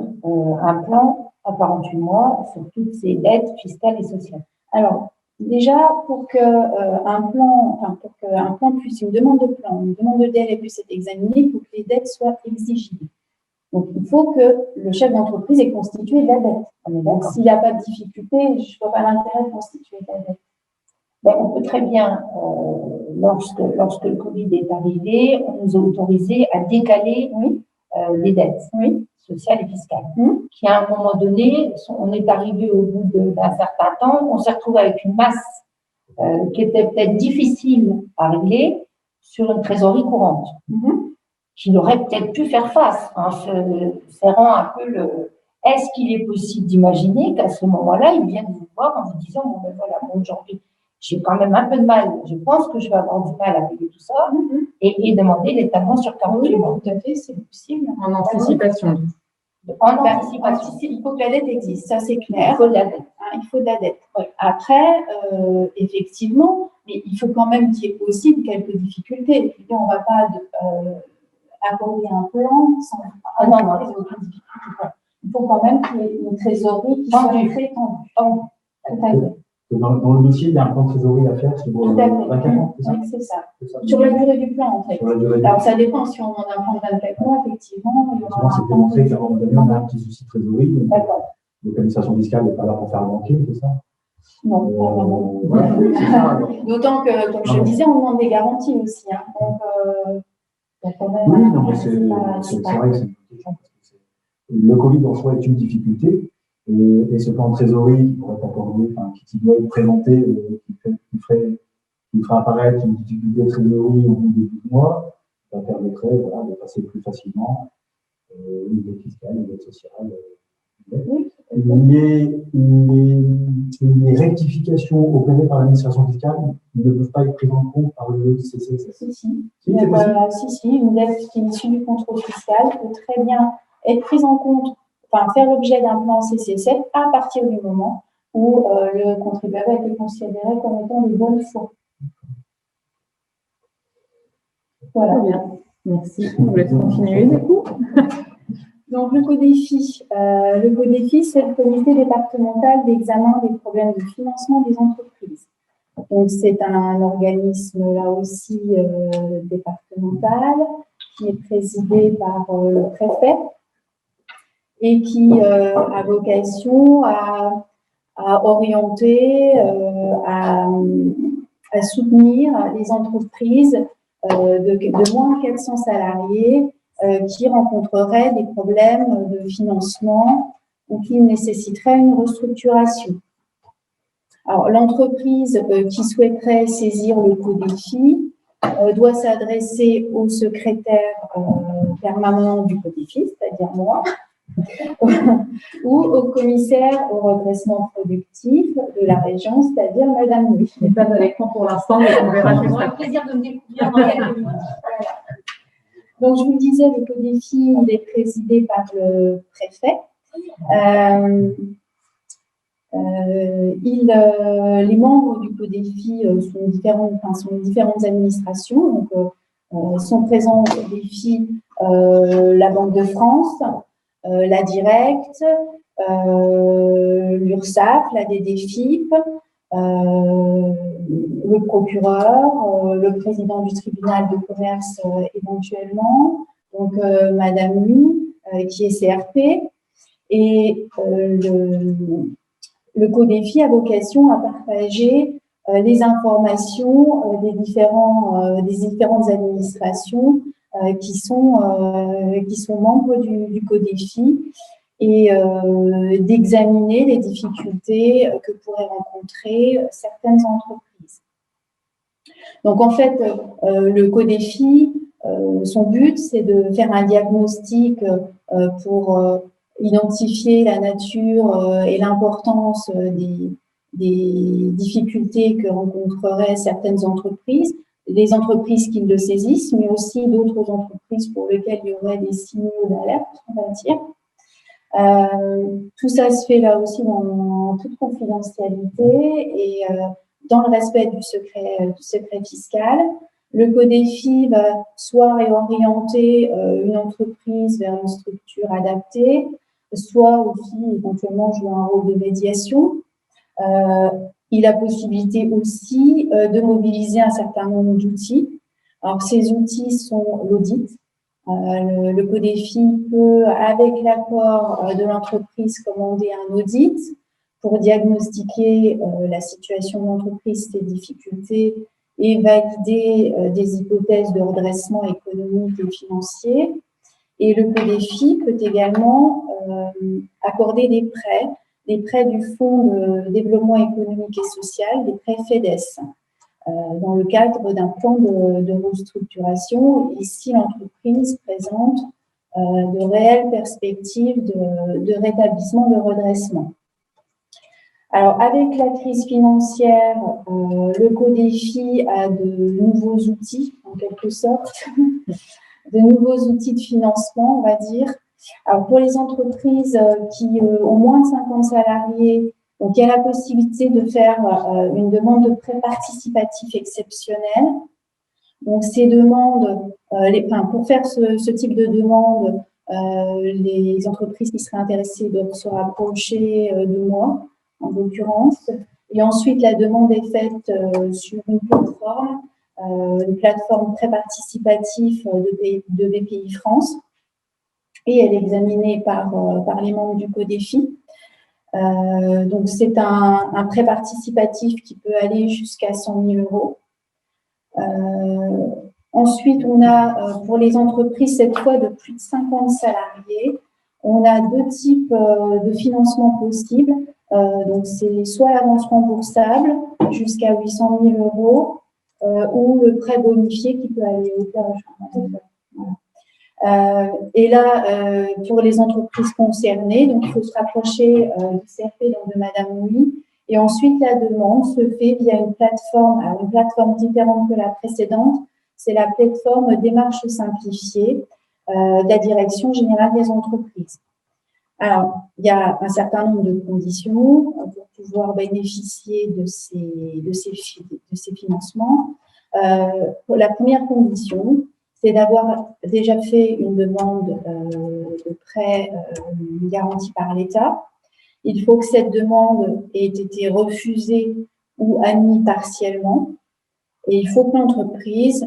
un plan à 48 mois sur toutes ses dettes fiscales et sociales? Alors, déjà, pour qu'un plan puisse, une demande de délai puisse être examinée, il faut que les dettes soient exigibles. Donc, il faut que le chef d'entreprise ait constitué de la dette. Donc, s'il n'a pas de difficulté, je ne vois pas l'intérêt de constituer de la dette. Ben, on peut très bien, lorsque le Covid est arrivé, on nous a autorisé à décaler les dettes sociales et fiscales. Qui, à un moment donné, on est arrivé au bout d'un certain temps, on s'est retrouvé avec une masse qui était peut-être difficile à régler sur une trésorerie courante, qui aurait peut-être pu faire face en se serrant un peu le. Est-ce qu'il est possible d'imaginer qu'à ce moment-là, ils viennent vous voir en vous disant bon ben voilà, aujourd'hui, j'ai quand même un peu de mal, je pense que je vais avoir du mal à payer tout ça, et demander l'étalement sur 48 mois. Tout à fait, c'est possible. En anticipation. Il faut que la dette existe, ça c'est clair. Il faut de la dette. Après, effectivement, mais il faut quand même qu'il y ait aussi quelques difficultés. On ne va pas accorder un plan sans avoir aucune difficulté. Il faut quand même qu'il y ait une trésorerie qui soit très tendue. Dans le dossier, il y a un plan de trésorerie à faire sur 24 ans, c'est ça? Oui, c'est ça. Sur la durée du plan, en fait. Alors, ça dépend. Si on a un plan de 24 mois, effectivement, il y aura c'est démontré qu'à un moment donné, on a un petit souci de trésorerie. Donc, l'administration fiscale n'est pas là pour faire le banquier, c'est ça? Non, pas vraiment. D'autant que, comme je le disais, on demande des garanties aussi. Donc, il y a quand même. Oui, non, mais c'est vrai que c'est une question parce que le Covid en soi est une difficulté. Et ce plan de trésorerie qui pourrait être accordé, qui doit être présenté, qui ferait apparaître une difficulté de trésorerie au bout de 12 mois, ça permettrait de passer plus facilement une aide fiscale, une aide sociale. Oui. Les rectifications opérées par l'administration fiscale ne peuvent pas être prises en compte par le CCSF. Si, une dette qui est issue du contrôle fiscal peut très bien être prise en compte, enfin faire l'objet d'un plan CCSF à partir du moment où le contribuable a été considéré comme étant de bonne foi. Voilà. Très bien. Merci. On vous laisse continuer du coup. Donc, le CODEFI. Le CODEFI, c'est le comité départemental d'examen des problèmes de financement des entreprises. Donc, c'est un organisme, là aussi, départemental, qui est présidé par le préfet et qui a vocation à orienter, à soutenir les entreprises de moins de 400 salariés qui rencontreraient des problèmes de financement ou qui nécessiteraient une restructuration. Alors, l'entreprise qui souhaiterait saisir le CODEFI doit s'adresser au secrétaire permanent du CODEFI, c'est-à-dire moi, ou au commissaire au redressement productif de la région, c'est-à-dire Madame Louis. Je n'ai pas avec moi pour l'instant, mais on verra juste J'aurai après. le plaisir de me découvrir dans quelques minutes. Voilà. Donc, je vous le disais, le CODEFI, il est présidé par le préfet. Les membres du CODEFI sont différentes administrations. Donc, sont présents au CODEFI la Banque de France, la Directe, l'URSSAF, la DDFIP, le procureur, le président du tribunal de commerce éventuellement, donc Madame Louis, qui est CRP, et le CODEFI a vocation à partager les informations des différentes administrations qui sont membres du CODEFI et d'examiner les difficultés que pourraient rencontrer certaines entreprises. Donc, en fait, le CODEFI, son but, c'est de faire un diagnostic pour identifier la nature et l'importance des difficultés que rencontreraient certaines entreprises, des entreprises qui le saisissent, mais aussi d'autres entreprises pour lesquelles il y aurait des signaux d'alerte, on va dire. Tout ça se fait là aussi dans toute confidentialité et dans le respect du secret fiscal. Le CODEFI va soit réorienter une entreprise vers une structure adaptée, soit aussi éventuellement jouer un rôle de médiation. Il a possibilité aussi de mobiliser un certain nombre d'outils. Alors, ces outils sont l'audit. Le CODEFI peut, avec l'accord de l'entreprise, commander un audit pour diagnostiquer la situation de l'entreprise, ses difficultés et valider des hypothèses de redressement économique et financier. Et le CODEFI peut également accorder des prêts du Fonds de développement économique et social, des prêts FEDES, dans le cadre d'un plan de restructuration et si l'entreprise présente de réelles perspectives de rétablissement, de redressement. Alors, avec la crise financière, le CODEFI a de nouveaux outils, en quelque sorte, de nouveaux outils de financement, on va dire. Alors, pour les entreprises qui ont moins de 50 salariés, donc il y a la possibilité de faire une demande de prêt participatif exceptionnel. Donc, ces demandes, pour faire ce type de demande, les entreprises qui seraient intéressées doivent se rapprocher de moi, en l'occurrence. Et ensuite, la demande est faite sur une plateforme très participative de BPI France. Et elle est examinée par les membres du CODEFI. Donc, c'est un prêt participatif qui peut aller jusqu'à 100 000 €. Ensuite, on a, pour les entreprises, cette fois de plus de 50 salariés, on a deux types de financement possibles. Donc, c'est soit l'avance remboursable jusqu'à 800 000 € ou le prêt bonifié qui peut aller au-delà. Voilà. Et là, pour les entreprises concernées, donc il faut se rapprocher du CRP, donc de Madame Louis. Et ensuite, la demande se fait via une plateforme différente que la précédente. C'est la plateforme Démarche simplifiée de la Direction générale des entreprises. Alors, il y a un certain nombre de conditions pour pouvoir bénéficier de ces financements. La première condition, c'est d'avoir déjà fait une demande de prêt garanti par l'État. Il faut que cette demande ait été refusée ou admise partiellement. Et il faut que l'entreprise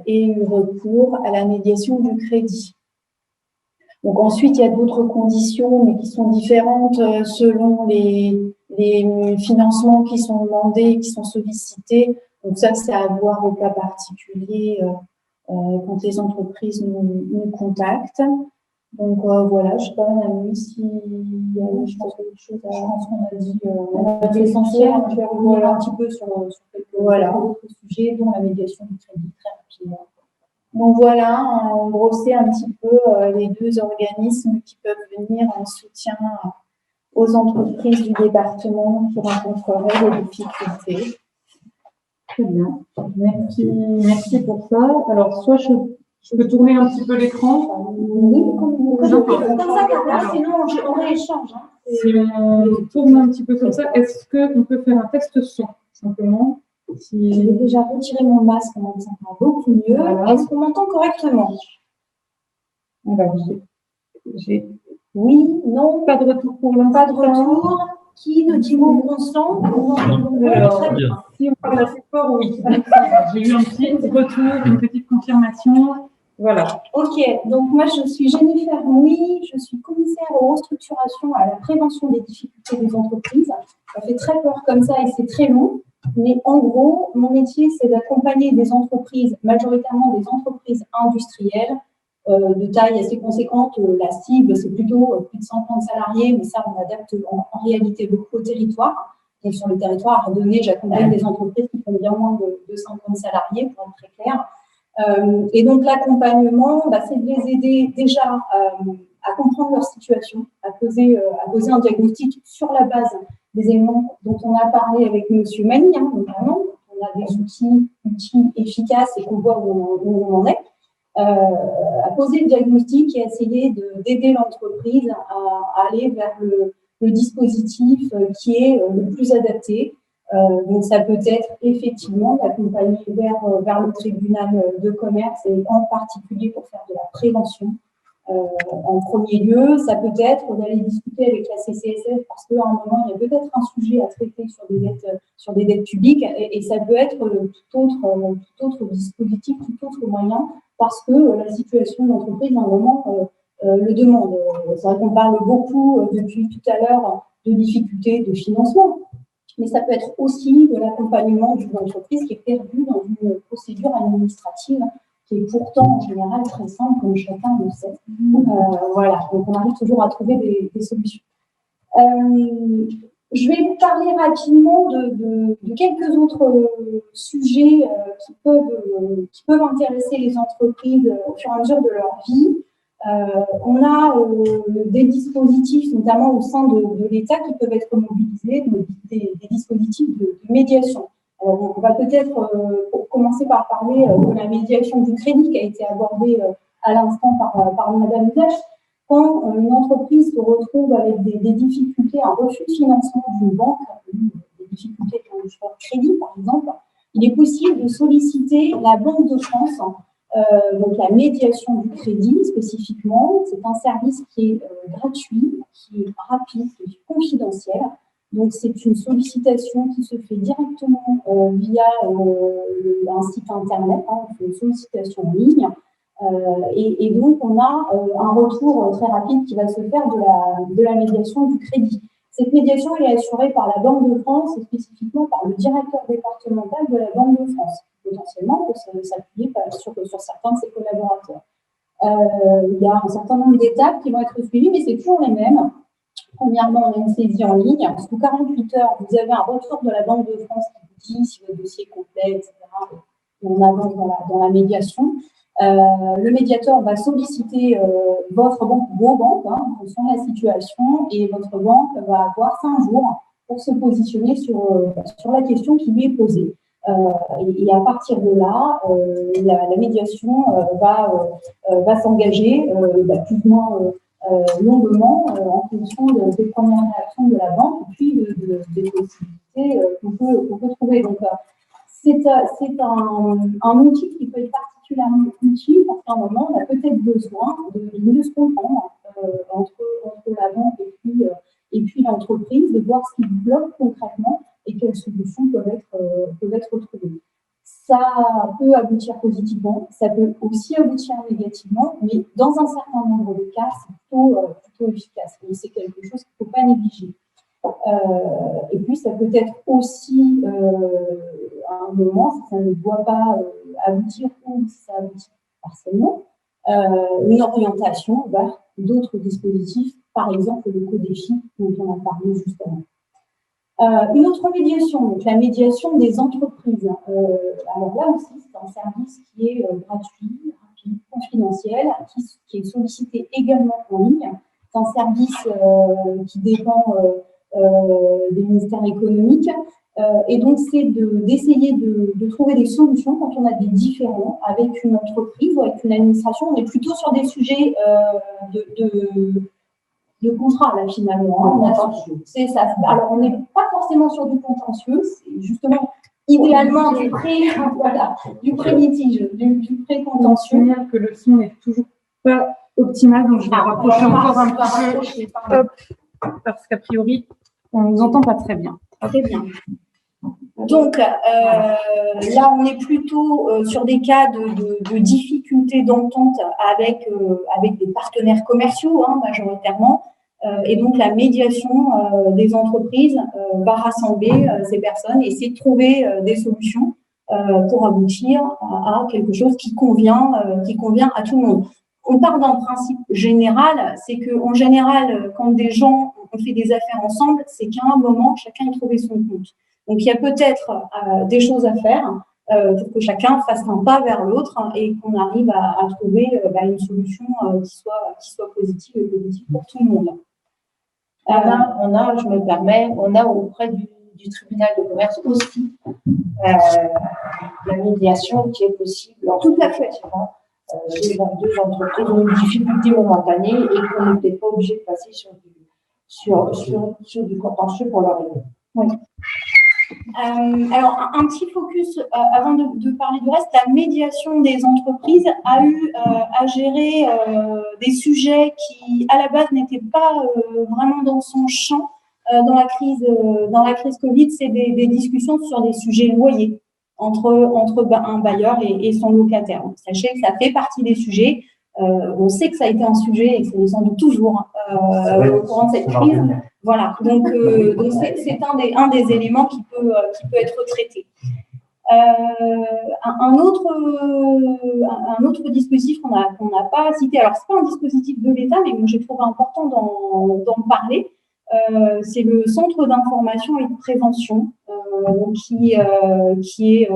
ait eu recours à la médiation du crédit. Donc ensuite, il y a d'autres conditions, mais qui sont différentes selon les financements qui sont demandés, qui sont sollicités. Donc ça, c'est à voir au cas particulier quand les entreprises nous contactent. Donc voilà, je ne sais pas, Madame Louis, si je pense quelque chose à... Je pense qu'on a dit l'essentiel. Je vais revenir un petit peu sur quelques autres sujets, dont la médiation du crédit, très rapidement. Donc voilà, on brossait un petit peu les deux organismes qui peuvent venir en soutien aux entreprises du département qui rencontreraient des difficultés. Très bien, merci pour ça. Alors, soit je peux tourner un petit peu l'écran. Oui, comme ça, Carla, sinon on rééchange. Si on tourne un petit peu comme ça, est-ce qu'on peut faire un test son, simplement? Je vais déjà retirer mon masque, on m'entendra beaucoup mieux. Voilà. Est-ce qu'on m'entend correctement? Alors, oui, non, pas de retour pour l'instant. Pas de retour. Qui nous dit mot constant? Alors, si on parle assez fort, oui. J'ai eu un petit retour, une petite confirmation. Voilà. Ok, donc moi je suis Jennifer Mouy, je suis commissaire aux restructurations à la prévention des difficultés des entreprises. Ça fait très peur comme ça et c'est très long. Mais en gros, mon métier, c'est d'accompagner des entreprises, majoritairement des entreprises industrielles, de taille assez conséquente. La cible, c'est plutôt plus de 130 salariés, mais ça, on adapte en réalité beaucoup au territoire. Et sur le territoire donné, j'accompagne des entreprises qui font bien moins de 50 salariés, pour être très clair. Et donc, l'accompagnement, c'est de les aider déjà à comprendre leur situation, à poser un diagnostic sur la base des éléments dont on a parlé avec M. Mani, notamment. On a des outils efficaces et qu'on voit où on en est. À poser le diagnostic et essayer d'aider l'entreprise à aller vers le dispositif qui est le plus adapté. Donc, ça peut être effectivement d'accompagner vers le tribunal de commerce et en particulier pour faire de la prévention. En premier lieu, ça peut être d'aller discuter avec la CCSF parce qu'à un moment, il y a peut-être un sujet à traiter sur des dettes publiques et ça peut être tout autre dispositif, tout autre moyen parce que la situation de l'entreprise, à un moment, le demande. C'est vrai qu'on parle beaucoup depuis tout à l'heure de difficultés de financement, mais ça peut être aussi de l'accompagnement d'une entreprise qui est perdue dans une procédure administrative qui est pourtant en général très simple, comme chacun le sait. Voilà, donc on arrive toujours à trouver des solutions. Je vais vous parler rapidement de quelques autres sujets qui peuvent intéresser les entreprises au fur et à mesure de leur vie. On a des dispositifs, notamment au sein de l'État, qui peuvent être mobilisés, des dispositifs de médiation. Alors, on va peut-être commencer par parler de la médiation du crédit qui a été abordée à l'instant par Madame Dash. Quand une entreprise se retrouve avec des difficultés, un refus de financement d'une banque, des difficultés de crédit par exemple, il est possible de solliciter la Banque de France, donc la médiation du crédit spécifiquement. C'est un service qui est gratuit, qui est rapide, qui est confidentiel. Donc, c'est une sollicitation qui se fait directement via un site internet, une sollicitation en ligne. Et donc, on a un retour très rapide qui va se faire de la médiation du crédit. Cette médiation elle est assurée par la Banque de France et spécifiquement par le directeur départemental de la Banque de France. Potentiellement, peut s'appuyer sur certains de ses collaborateurs. Il y a un certain nombre d'étapes qui vont être suivies, mais c'est toujours les mêmes. Premièrement, on a une saisie en ligne. Sous 48 heures, vous avez un retour de la Banque de France qui vous dit si votre dossier est complet, etc. Et on avance dans la médiation. Le médiateur va solliciter votre banque, vos banques, en fonction de la situation, et votre banque va avoir 5 jours pour se positionner sur la question qui lui est posée. Et à partir de là, la médiation va s'engager plus ou moins longuement en fonction des premières réactions de la banque et puis des possibilités qu'on peut trouver. Donc, c'est un outil qui peut être particulièrement utile parce qu'à un moment, on a peut-être besoin de mieux se comprendre entre la banque et puis l'entreprise, de voir ce qui bloque concrètement et quelles solutions peuvent être trouvées. Ça peut aboutir positivement, ça peut aussi aboutir négativement, mais dans un certain nombre de cas, c'est plutôt efficace. Et c'est quelque chose qu'il ne faut pas négliger. Et puis, ça peut être aussi, à un moment, si ça ne doit pas aboutir ou si ça aboutit partiellement, une orientation vers d'autres dispositifs, par exemple le co-défi dont on a parlé juste avant. Une autre médiation, donc la médiation des entreprises. Alors là aussi, c'est un service qui est gratuit, rapide, confidentiel, qui est sollicité également en ligne. C'est un service qui dépend des ministères économiques. Et donc, c'est d'essayer de trouver des solutions quand on a des différends avec une entreprise ou avec une administration. On est plutôt sur des sujets de contrat, là, finalement. C'est ça. Alors, on n'est pas forcément sur du contentieux, c'est justement idéalement du pré-litige, du pré-contentieux. Je signale que le son n'est toujours pas optimal, donc je vais rapprocher encore un petit peu. Hop, parce qu'a priori, on ne nous entend pas très bien. Très bien. Donc, là, on est plutôt sur des cas de difficultés d'entente avec des partenaires commerciaux, majoritairement. Et donc, la médiation des entreprises va rassembler ces personnes et essayer de trouver des solutions pour aboutir à quelque chose qui convient à tout le monde. On part d'un principe général, c'est qu'en général, quand des gens ont fait des affaires ensemble, c'est qu'à un moment, chacun ait trouvé son compte. Donc, il y a peut-être des choses à faire pour que chacun fasse un pas vers l'autre et qu'on arrive à trouver une solution qui soit positive et positive pour tout le monde. Je me permets, on a auprès du tribunal de commerce aussi la médiation qui est possible. Tout à fait. Deux entreprises ont une difficulté momentanée et qu'on n'est peut-être pas obligé de passer sur du contentieux pour leur aider. Oui. Alors, un petit focus avant de parler du reste. La médiation des entreprises a eu à gérer des sujets qui, à la base, n'étaient pas vraiment dans son champ dans la crise Covid. C'est des discussions sur des sujets loyers entre un bailleur et son locataire. Donc, sachez que ça fait partie des sujets. On sait que ça a été un sujet et que c'est sans doute toujours au courant de cette crise. Voilà, donc c'est un des éléments qui peut être traité. Un autre dispositif qu'on n'a pas cité, alors c'est pas un dispositif de l'État, mais que j'ai trouvé important d'en parler, c'est le Centre d'information et de prévention, qui est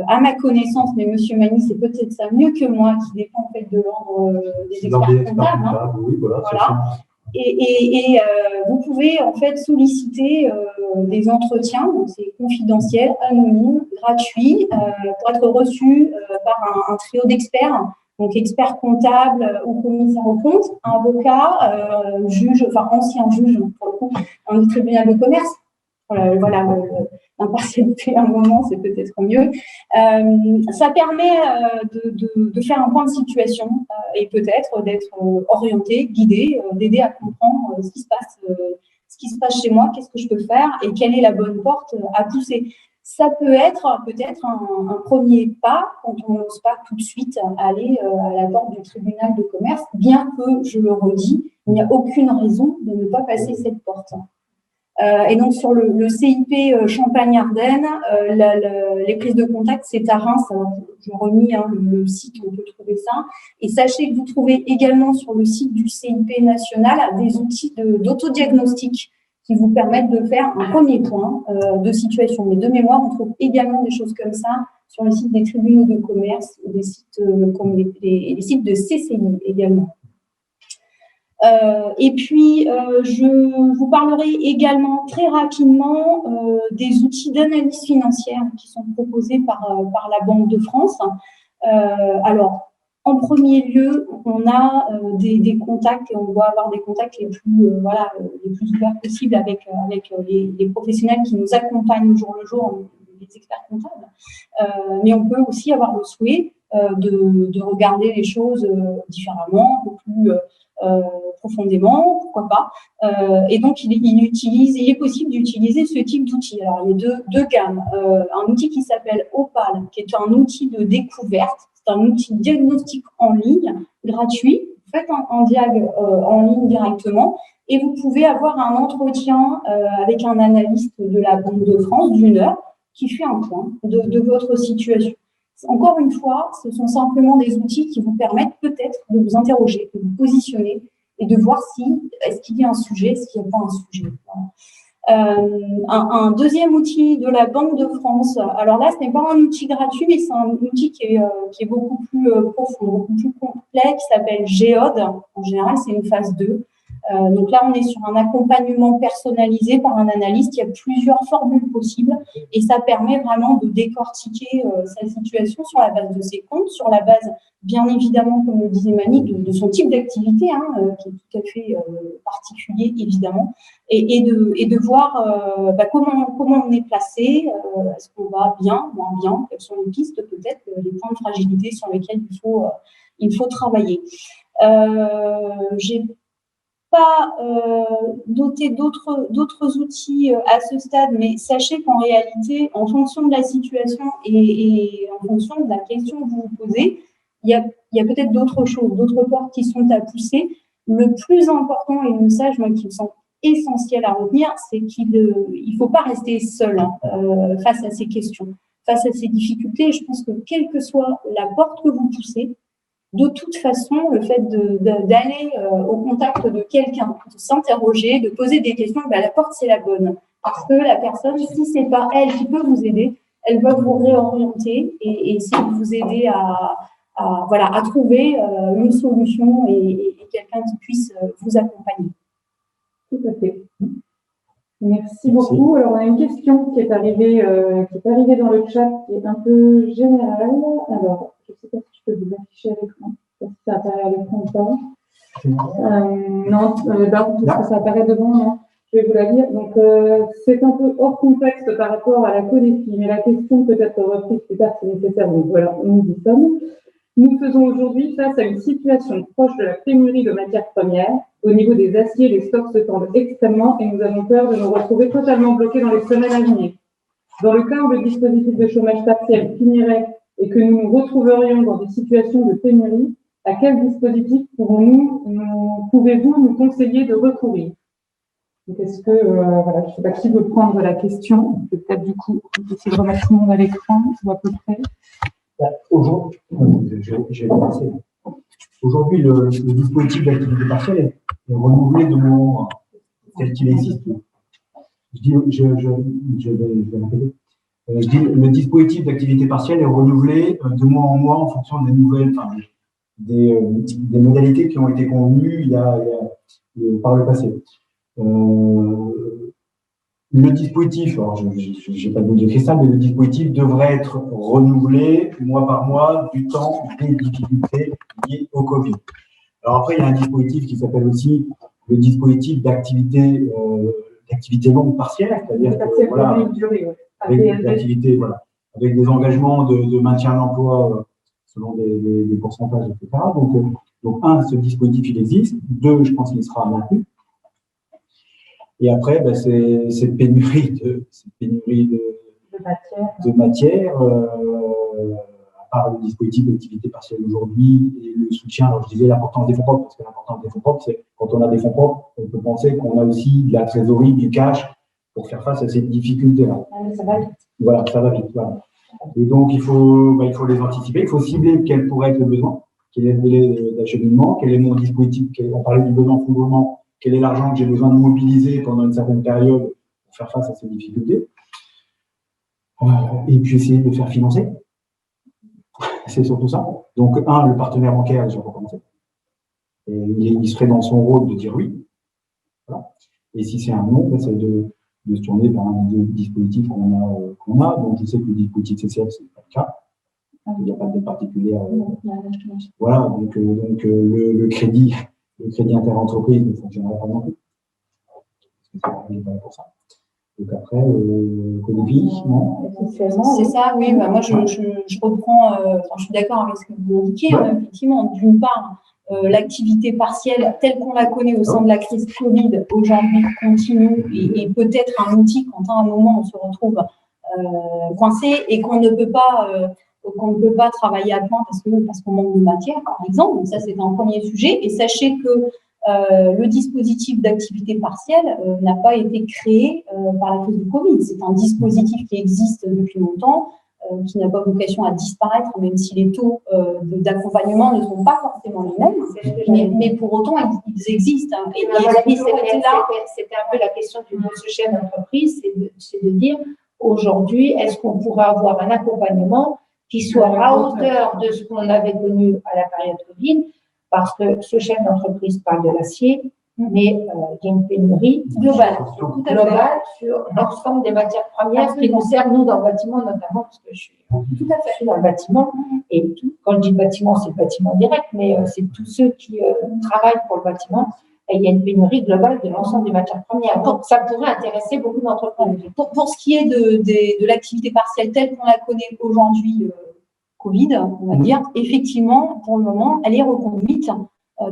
à ma connaissance, mais Monsieur Magny, c'est peut-être ça mieux que moi, qui dépend en fait de l'ordre des experts comptables. Oui, voilà. Et vous pouvez en fait solliciter des entretiens, donc c'est confidentiel, anonyme, gratuit, pour être reçu par un trio d'experts, donc experts comptables ou commissaires aux comptes, avocat, juge, enfin ancien juge pour le coup, un tribunal de commerce. Voilà, l'impartialité à un moment, c'est peut-être mieux. Ça permet de faire un point de situation et peut-être d'être orienté, guidé, d'aider à comprendre ce qui se passe chez moi, qu'est-ce que je peux faire et quelle est la bonne porte à pousser. Ça peut être peut-être un premier pas quand on n'ose pas tout de suite aller à la porte du tribunal de commerce, bien que, je le redis, il n'y a aucune raison de ne pas passer cette porte. Et donc, sur le CIP Champagne-Ardenne, les prises de contact, c'est à Reims. Je remis le site où on peut trouver ça. Et sachez que vous trouvez également sur le site du CIP national des outils d'autodiagnostic qui vous permettent de faire un premier point de situation. Mais de mémoire, on trouve également des choses comme ça sur les sites des tribunaux de commerce ou des sites comme les sites de CCI également. Et puis, je vous parlerai également très rapidement des outils d'analyse financière qui sont proposés par la Banque de France. Alors, en premier lieu, on a des contacts et on doit avoir des contacts les plus ouverts possibles avec les professionnels qui nous accompagnent au jour le jour, les experts comptables. Mais on peut aussi avoir le souhait de regarder les choses différemment, un peu plus profondément, pourquoi pas. Et donc, il est possible d'utiliser ce type d'outil. Alors, il y a deux gammes. Un outil qui s'appelle Opal, qui est un outil de découverte. C'est un outil diagnostique en ligne, gratuit. Vous faites un diag en ligne directement et vous pouvez avoir un entretien avec un analyste de la Banque de France d'1 heure qui fait un point de votre situation. Encore une fois, ce sont simplement des outils qui vous permettent peut-être de vous interroger, de vous positionner et de voir est-ce qu'il y a un sujet, est-ce qu'il n'y a pas un sujet. Un deuxième outil de la Banque de France, alors là, ce n'est pas un outil gratuit, mais c'est un outil qui est beaucoup plus profond, beaucoup plus complet, qui s'appelle Géode. En général, c'est une phase 2. Donc là, on est sur un accompagnement personnalisé par un analyste. Il y a plusieurs formules possibles et ça permet vraiment de décortiquer sa situation sur la base de ses comptes, sur la base, bien évidemment, comme le disait Mani, de son type d'activité, qui est tout à fait particulier, évidemment, et de voir comment on est placé, est-ce qu'on va bien, moins bien, quelles sont les pistes, peut-être, les points de fragilité sur lesquels il faut travailler. J'ai pas doté d'autres outils à ce stade, mais sachez qu'en réalité, en fonction de la situation et en fonction de la question que vous vous posez, il y a peut-être d'autres choses, d'autres portes qui sont à pousser. Le plus important et le message moi, qui me semble essentiel à retenir, c'est qu'il ne faut pas rester seul face à ces questions, face à ces difficultés. Je pense que quelle que soit la porte que vous poussez, de toute façon, le fait d'aller au contact de quelqu'un, de s'interroger, de poser des questions, la porte, c'est la bonne. Parce que la personne, si ce n'est pas elle qui peut vous aider, elle va vous réorienter et essayer de vous aider à trouver une solution et quelqu'un qui puisse vous accompagner. Tout à fait. Merci beaucoup. Alors, on a une question qui est arrivée dans le chat, qui est un peu générale. Alors, je ne sais pas si je peux vous afficher à l'écran, si ça apparaît à l'écran ou pas. Non, parce que ça apparaît devant, non. Je vais vous la lire. Donc, c'est un peu hors contexte par rapport à la CONEFI, mais la question peut être reprise plus tard si nécessaire. Donc, voilà, nous y sommes. Nous faisons aujourd'hui face à une situation proche de la pénurie de matières premières. Au niveau des aciers, les stocks se tendent extrêmement et nous avons peur de nous retrouver totalement bloqués dans les semaines à venir. Dans le cas où le dispositif de chômage partiel finirait et que nous nous retrouverions dans des situations de pénurie, à quel dispositif pouvez-vous nous conseiller de recourir? Donc, est-ce que, je ne sais pas qui veut prendre la question. Peut-être du coup essayer de remettre tout le monde à l'écran ou à peu près. Aujourd'hui, le dispositif d'activité partielle est renouvelé de mois en mois, tel qu'il existe. Je vais répéter. Le dispositif d'activité partielle est renouvelé de mois en mois en fonction des nouvelles, des modalités qui ont été convenues par le passé. Le dispositif, alors je n'ai pas de boule de cristal, mais le dispositif devrait être renouvelé mois par mois du temps des difficultés liées au Covid. Alors après, il y a un dispositif qui s'appelle aussi le dispositif d'activité longue partielle, c'est-à-dire avec des engagements de maintien de l'emploi selon des pourcentages, etc. Donc ce dispositif, il existe. 2, je pense qu'il sera maintenu. Et après, cette pénurie de matière, à part le dispositif d'activité partielle aujourd'hui et le soutien, alors je disais l'importance des fonds propres, parce que l'importance des fonds propres, c'est quand on a des fonds propres, on peut penser qu'on a aussi de la trésorerie, du cash pour faire face à ces difficultés-là. Ça va vite. Voilà, ça va vite. Voilà. Et donc, il faut les anticiper, il faut cibler quel pourrait être le besoin, quel est le délai d'acheminement, quel est mon dispositif, on parlait du besoin en fondement, quel est l'argent que j'ai besoin de mobiliser pendant une certaine période pour faire face à ces difficultés. Et puis essayer de le faire financer. C'est surtout ça. Donc, le partenaire bancaire, déjà pour commencer. Et il serait dans son rôle de dire oui. Voilà. Et si c'est un non, c'est de se tourner vers un dispositif qu'on a. Donc, je sais que le dispositif CCF, ce n'est pas le cas. Il n'y a pas de particulière. Voilà. Donc le crédit interentreprise ne fonctionnerait pas non plus. Parce que c'est pas pour ça. Donc après, Codépi, non? C'est ça, oui. Bah, moi, je reprends, je suis d'accord avec ce que vous indiquez. Ouais. Effectivement, d'une part, l'activité partielle telle qu'on la connaît au sein de la crise Covid aujourd'hui continue et peut-être un outil quand à un moment on se retrouve coincé et qu'on ne peut pas travailler à plein parce qu'on manque de matière, par exemple. Donc ça, c'est un premier sujet. Et sachez que le dispositif d'activité partielle n'a pas été créé par la crise du Covid. C'est un dispositif qui existe depuis longtemps, qui n'a pas vocation à disparaître, même si les taux d'accompagnement ne sont pas forcément les mêmes. Mais pour autant, ils existent. Hein. C'était un peu la question de ce chef d'entreprise, c'est de dire, aujourd'hui, est-ce qu'on pourrait avoir un accompagnement qui soit à hauteur de ce qu'on avait connu à la période Covid, parce que ce chef d'entreprise parle de l'acier, mais il y a une pénurie globale sur l'ensemble des matières premières qui nous servent, nous, dans le bâtiment, notamment, parce que je suis tout à fait dans le bâtiment. Et quand je dis bâtiment, c'est le bâtiment direct, mais c'est tous ceux qui travaillent pour le bâtiment. Et il y a une pénurie globale de l'ensemble des matières premières. Donc, ça pourrait intéresser beaucoup d'entreprises. Pour ce qui est de l'activité partielle telle qu'on la connaît aujourd'hui, Covid, on va dire, effectivement, pour le moment, elle est reconduite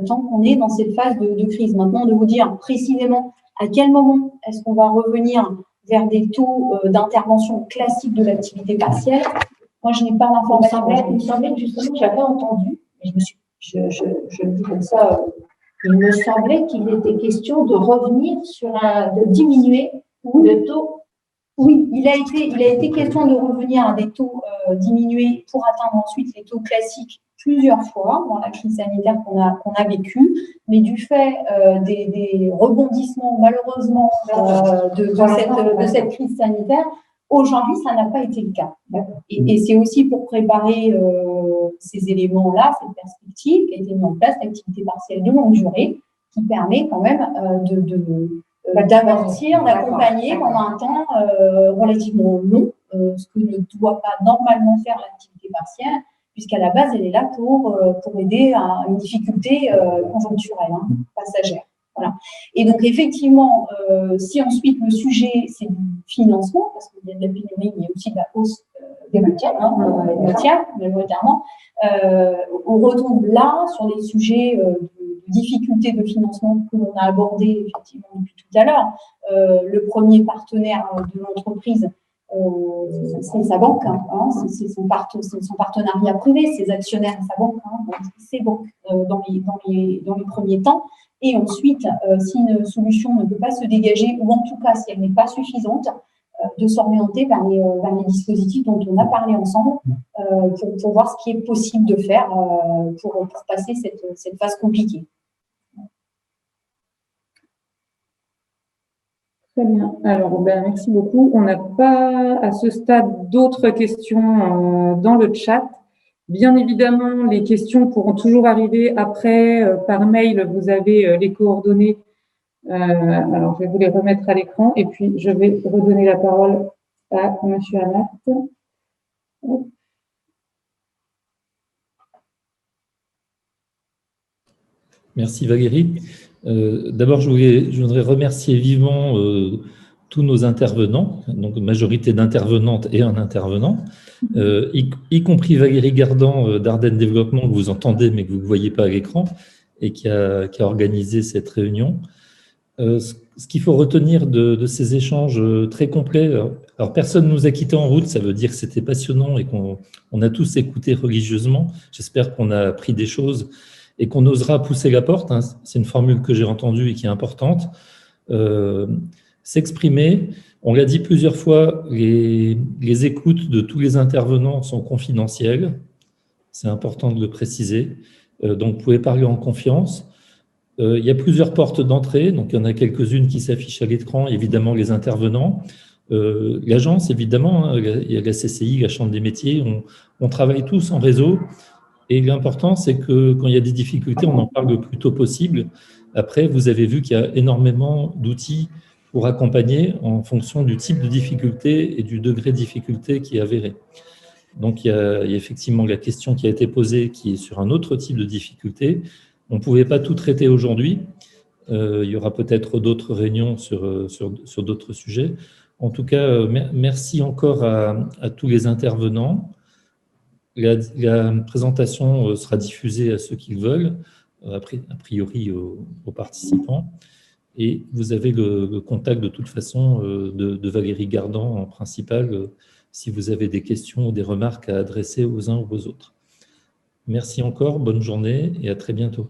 tant qu'on est dans cette phase de crise. Maintenant, de vous dire précisément à quel moment est-ce qu'on va revenir vers des taux d'intervention classiques de l'activité partielle, moi, je n'ai pas l'information. Il me semblait que justement, j'avais entendu, mais je le dis comme ça, il me semblait qu'il était question de revenir de diminuer le taux. Oui, il a été question de revenir à des taux diminués pour atteindre ensuite les taux classiques plusieurs fois dans la crise sanitaire qu'on a vécue, mais du fait des rebondissements malheureusement de cette crise sanitaire, aujourd'hui ça n'a pas été le cas. Et c'est aussi pour préparer ces éléments-là, cette perspective, qu'a été mise en place l'activité partielle de longue durée, qui permet quand même d'amortir, d'accompagner pendant un temps relativement long, ce que ne doit pas normalement faire l'activité partielle, puisqu'à la base, elle est là pour aider à une difficulté conjoncturelle, passagère. Voilà. Et donc, effectivement, si ensuite le sujet, c'est du financement, parce qu'il y a de la pénurie, mais il y a aussi de la hausse des matières, majoritairement, on retombe là sur les sujets de difficultés de financement que l'on a abordé effectivement depuis tout à l'heure. Le premier partenaire de l'entreprise, c'est sa banque, c'est son partenariat privé, ses actionnaires, sa banque, donc ses banques dans les premiers temps. Et ensuite, si une solution ne peut pas se dégager, ou en tout cas si elle n'est pas suffisante, de s'orienter vers les dispositifs dont on a parlé ensemble pour voir ce qui est possible de faire pour passer cette phase compliquée. Très bien. Alors, merci beaucoup. On n'a pas à ce stade d'autres questions dans le chat. Bien évidemment, les questions pourront toujours arriver après par mail. Vous avez les coordonnées. Alors, je vais vous les remettre à l'écran et puis je vais redonner la parole à Monsieur Amat. Merci Valérie. D'abord, je voudrais remercier vivement tous nos intervenants, donc majorité d'intervenantes et un intervenant, y compris Valérie Gardan d'Ardennes Développement, que vous entendez mais que vous ne voyez pas à l'écran, et qui a organisé cette réunion. Ce qu'il faut retenir de ces échanges très complets, alors personne ne nous a quittés en route, ça veut dire que c'était passionnant et qu'on a tous écouté religieusement. J'espère qu'on a appris des choses et qu'on osera pousser la porte, c'est une formule que j'ai entendue et qui est importante, s'exprimer. On l'a dit plusieurs fois, les écoutes de tous les intervenants sont confidentielles, c'est important de le préciser, donc vous pouvez parler en confiance. Il y a plusieurs portes d'entrée, donc il y en a quelques-unes qui s'affichent à l'écran, évidemment les intervenants. L'agence, évidemment, hein, il y a la CCI, la Chambre des métiers, on travaille tous en réseau. Et l'important, c'est que quand il y a des difficultés, on en parle le plus tôt possible. Après, vous avez vu qu'il y a énormément d'outils pour accompagner en fonction du type de difficulté et du degré de difficulté qui est avéré. Donc, il y a effectivement la question qui a été posée qui est sur un autre type de difficulté. On ne pouvait pas tout traiter aujourd'hui. Il y aura peut-être d'autres réunions sur d'autres sujets. En tout cas, merci encore à tous les intervenants. La présentation sera diffusée à ceux qui le veulent, a priori aux participants. Et vous avez le contact de toute façon de Valérie Gardan en principal, si vous avez des questions ou des remarques à adresser aux uns ou aux autres. Merci encore, bonne journée et à très bientôt.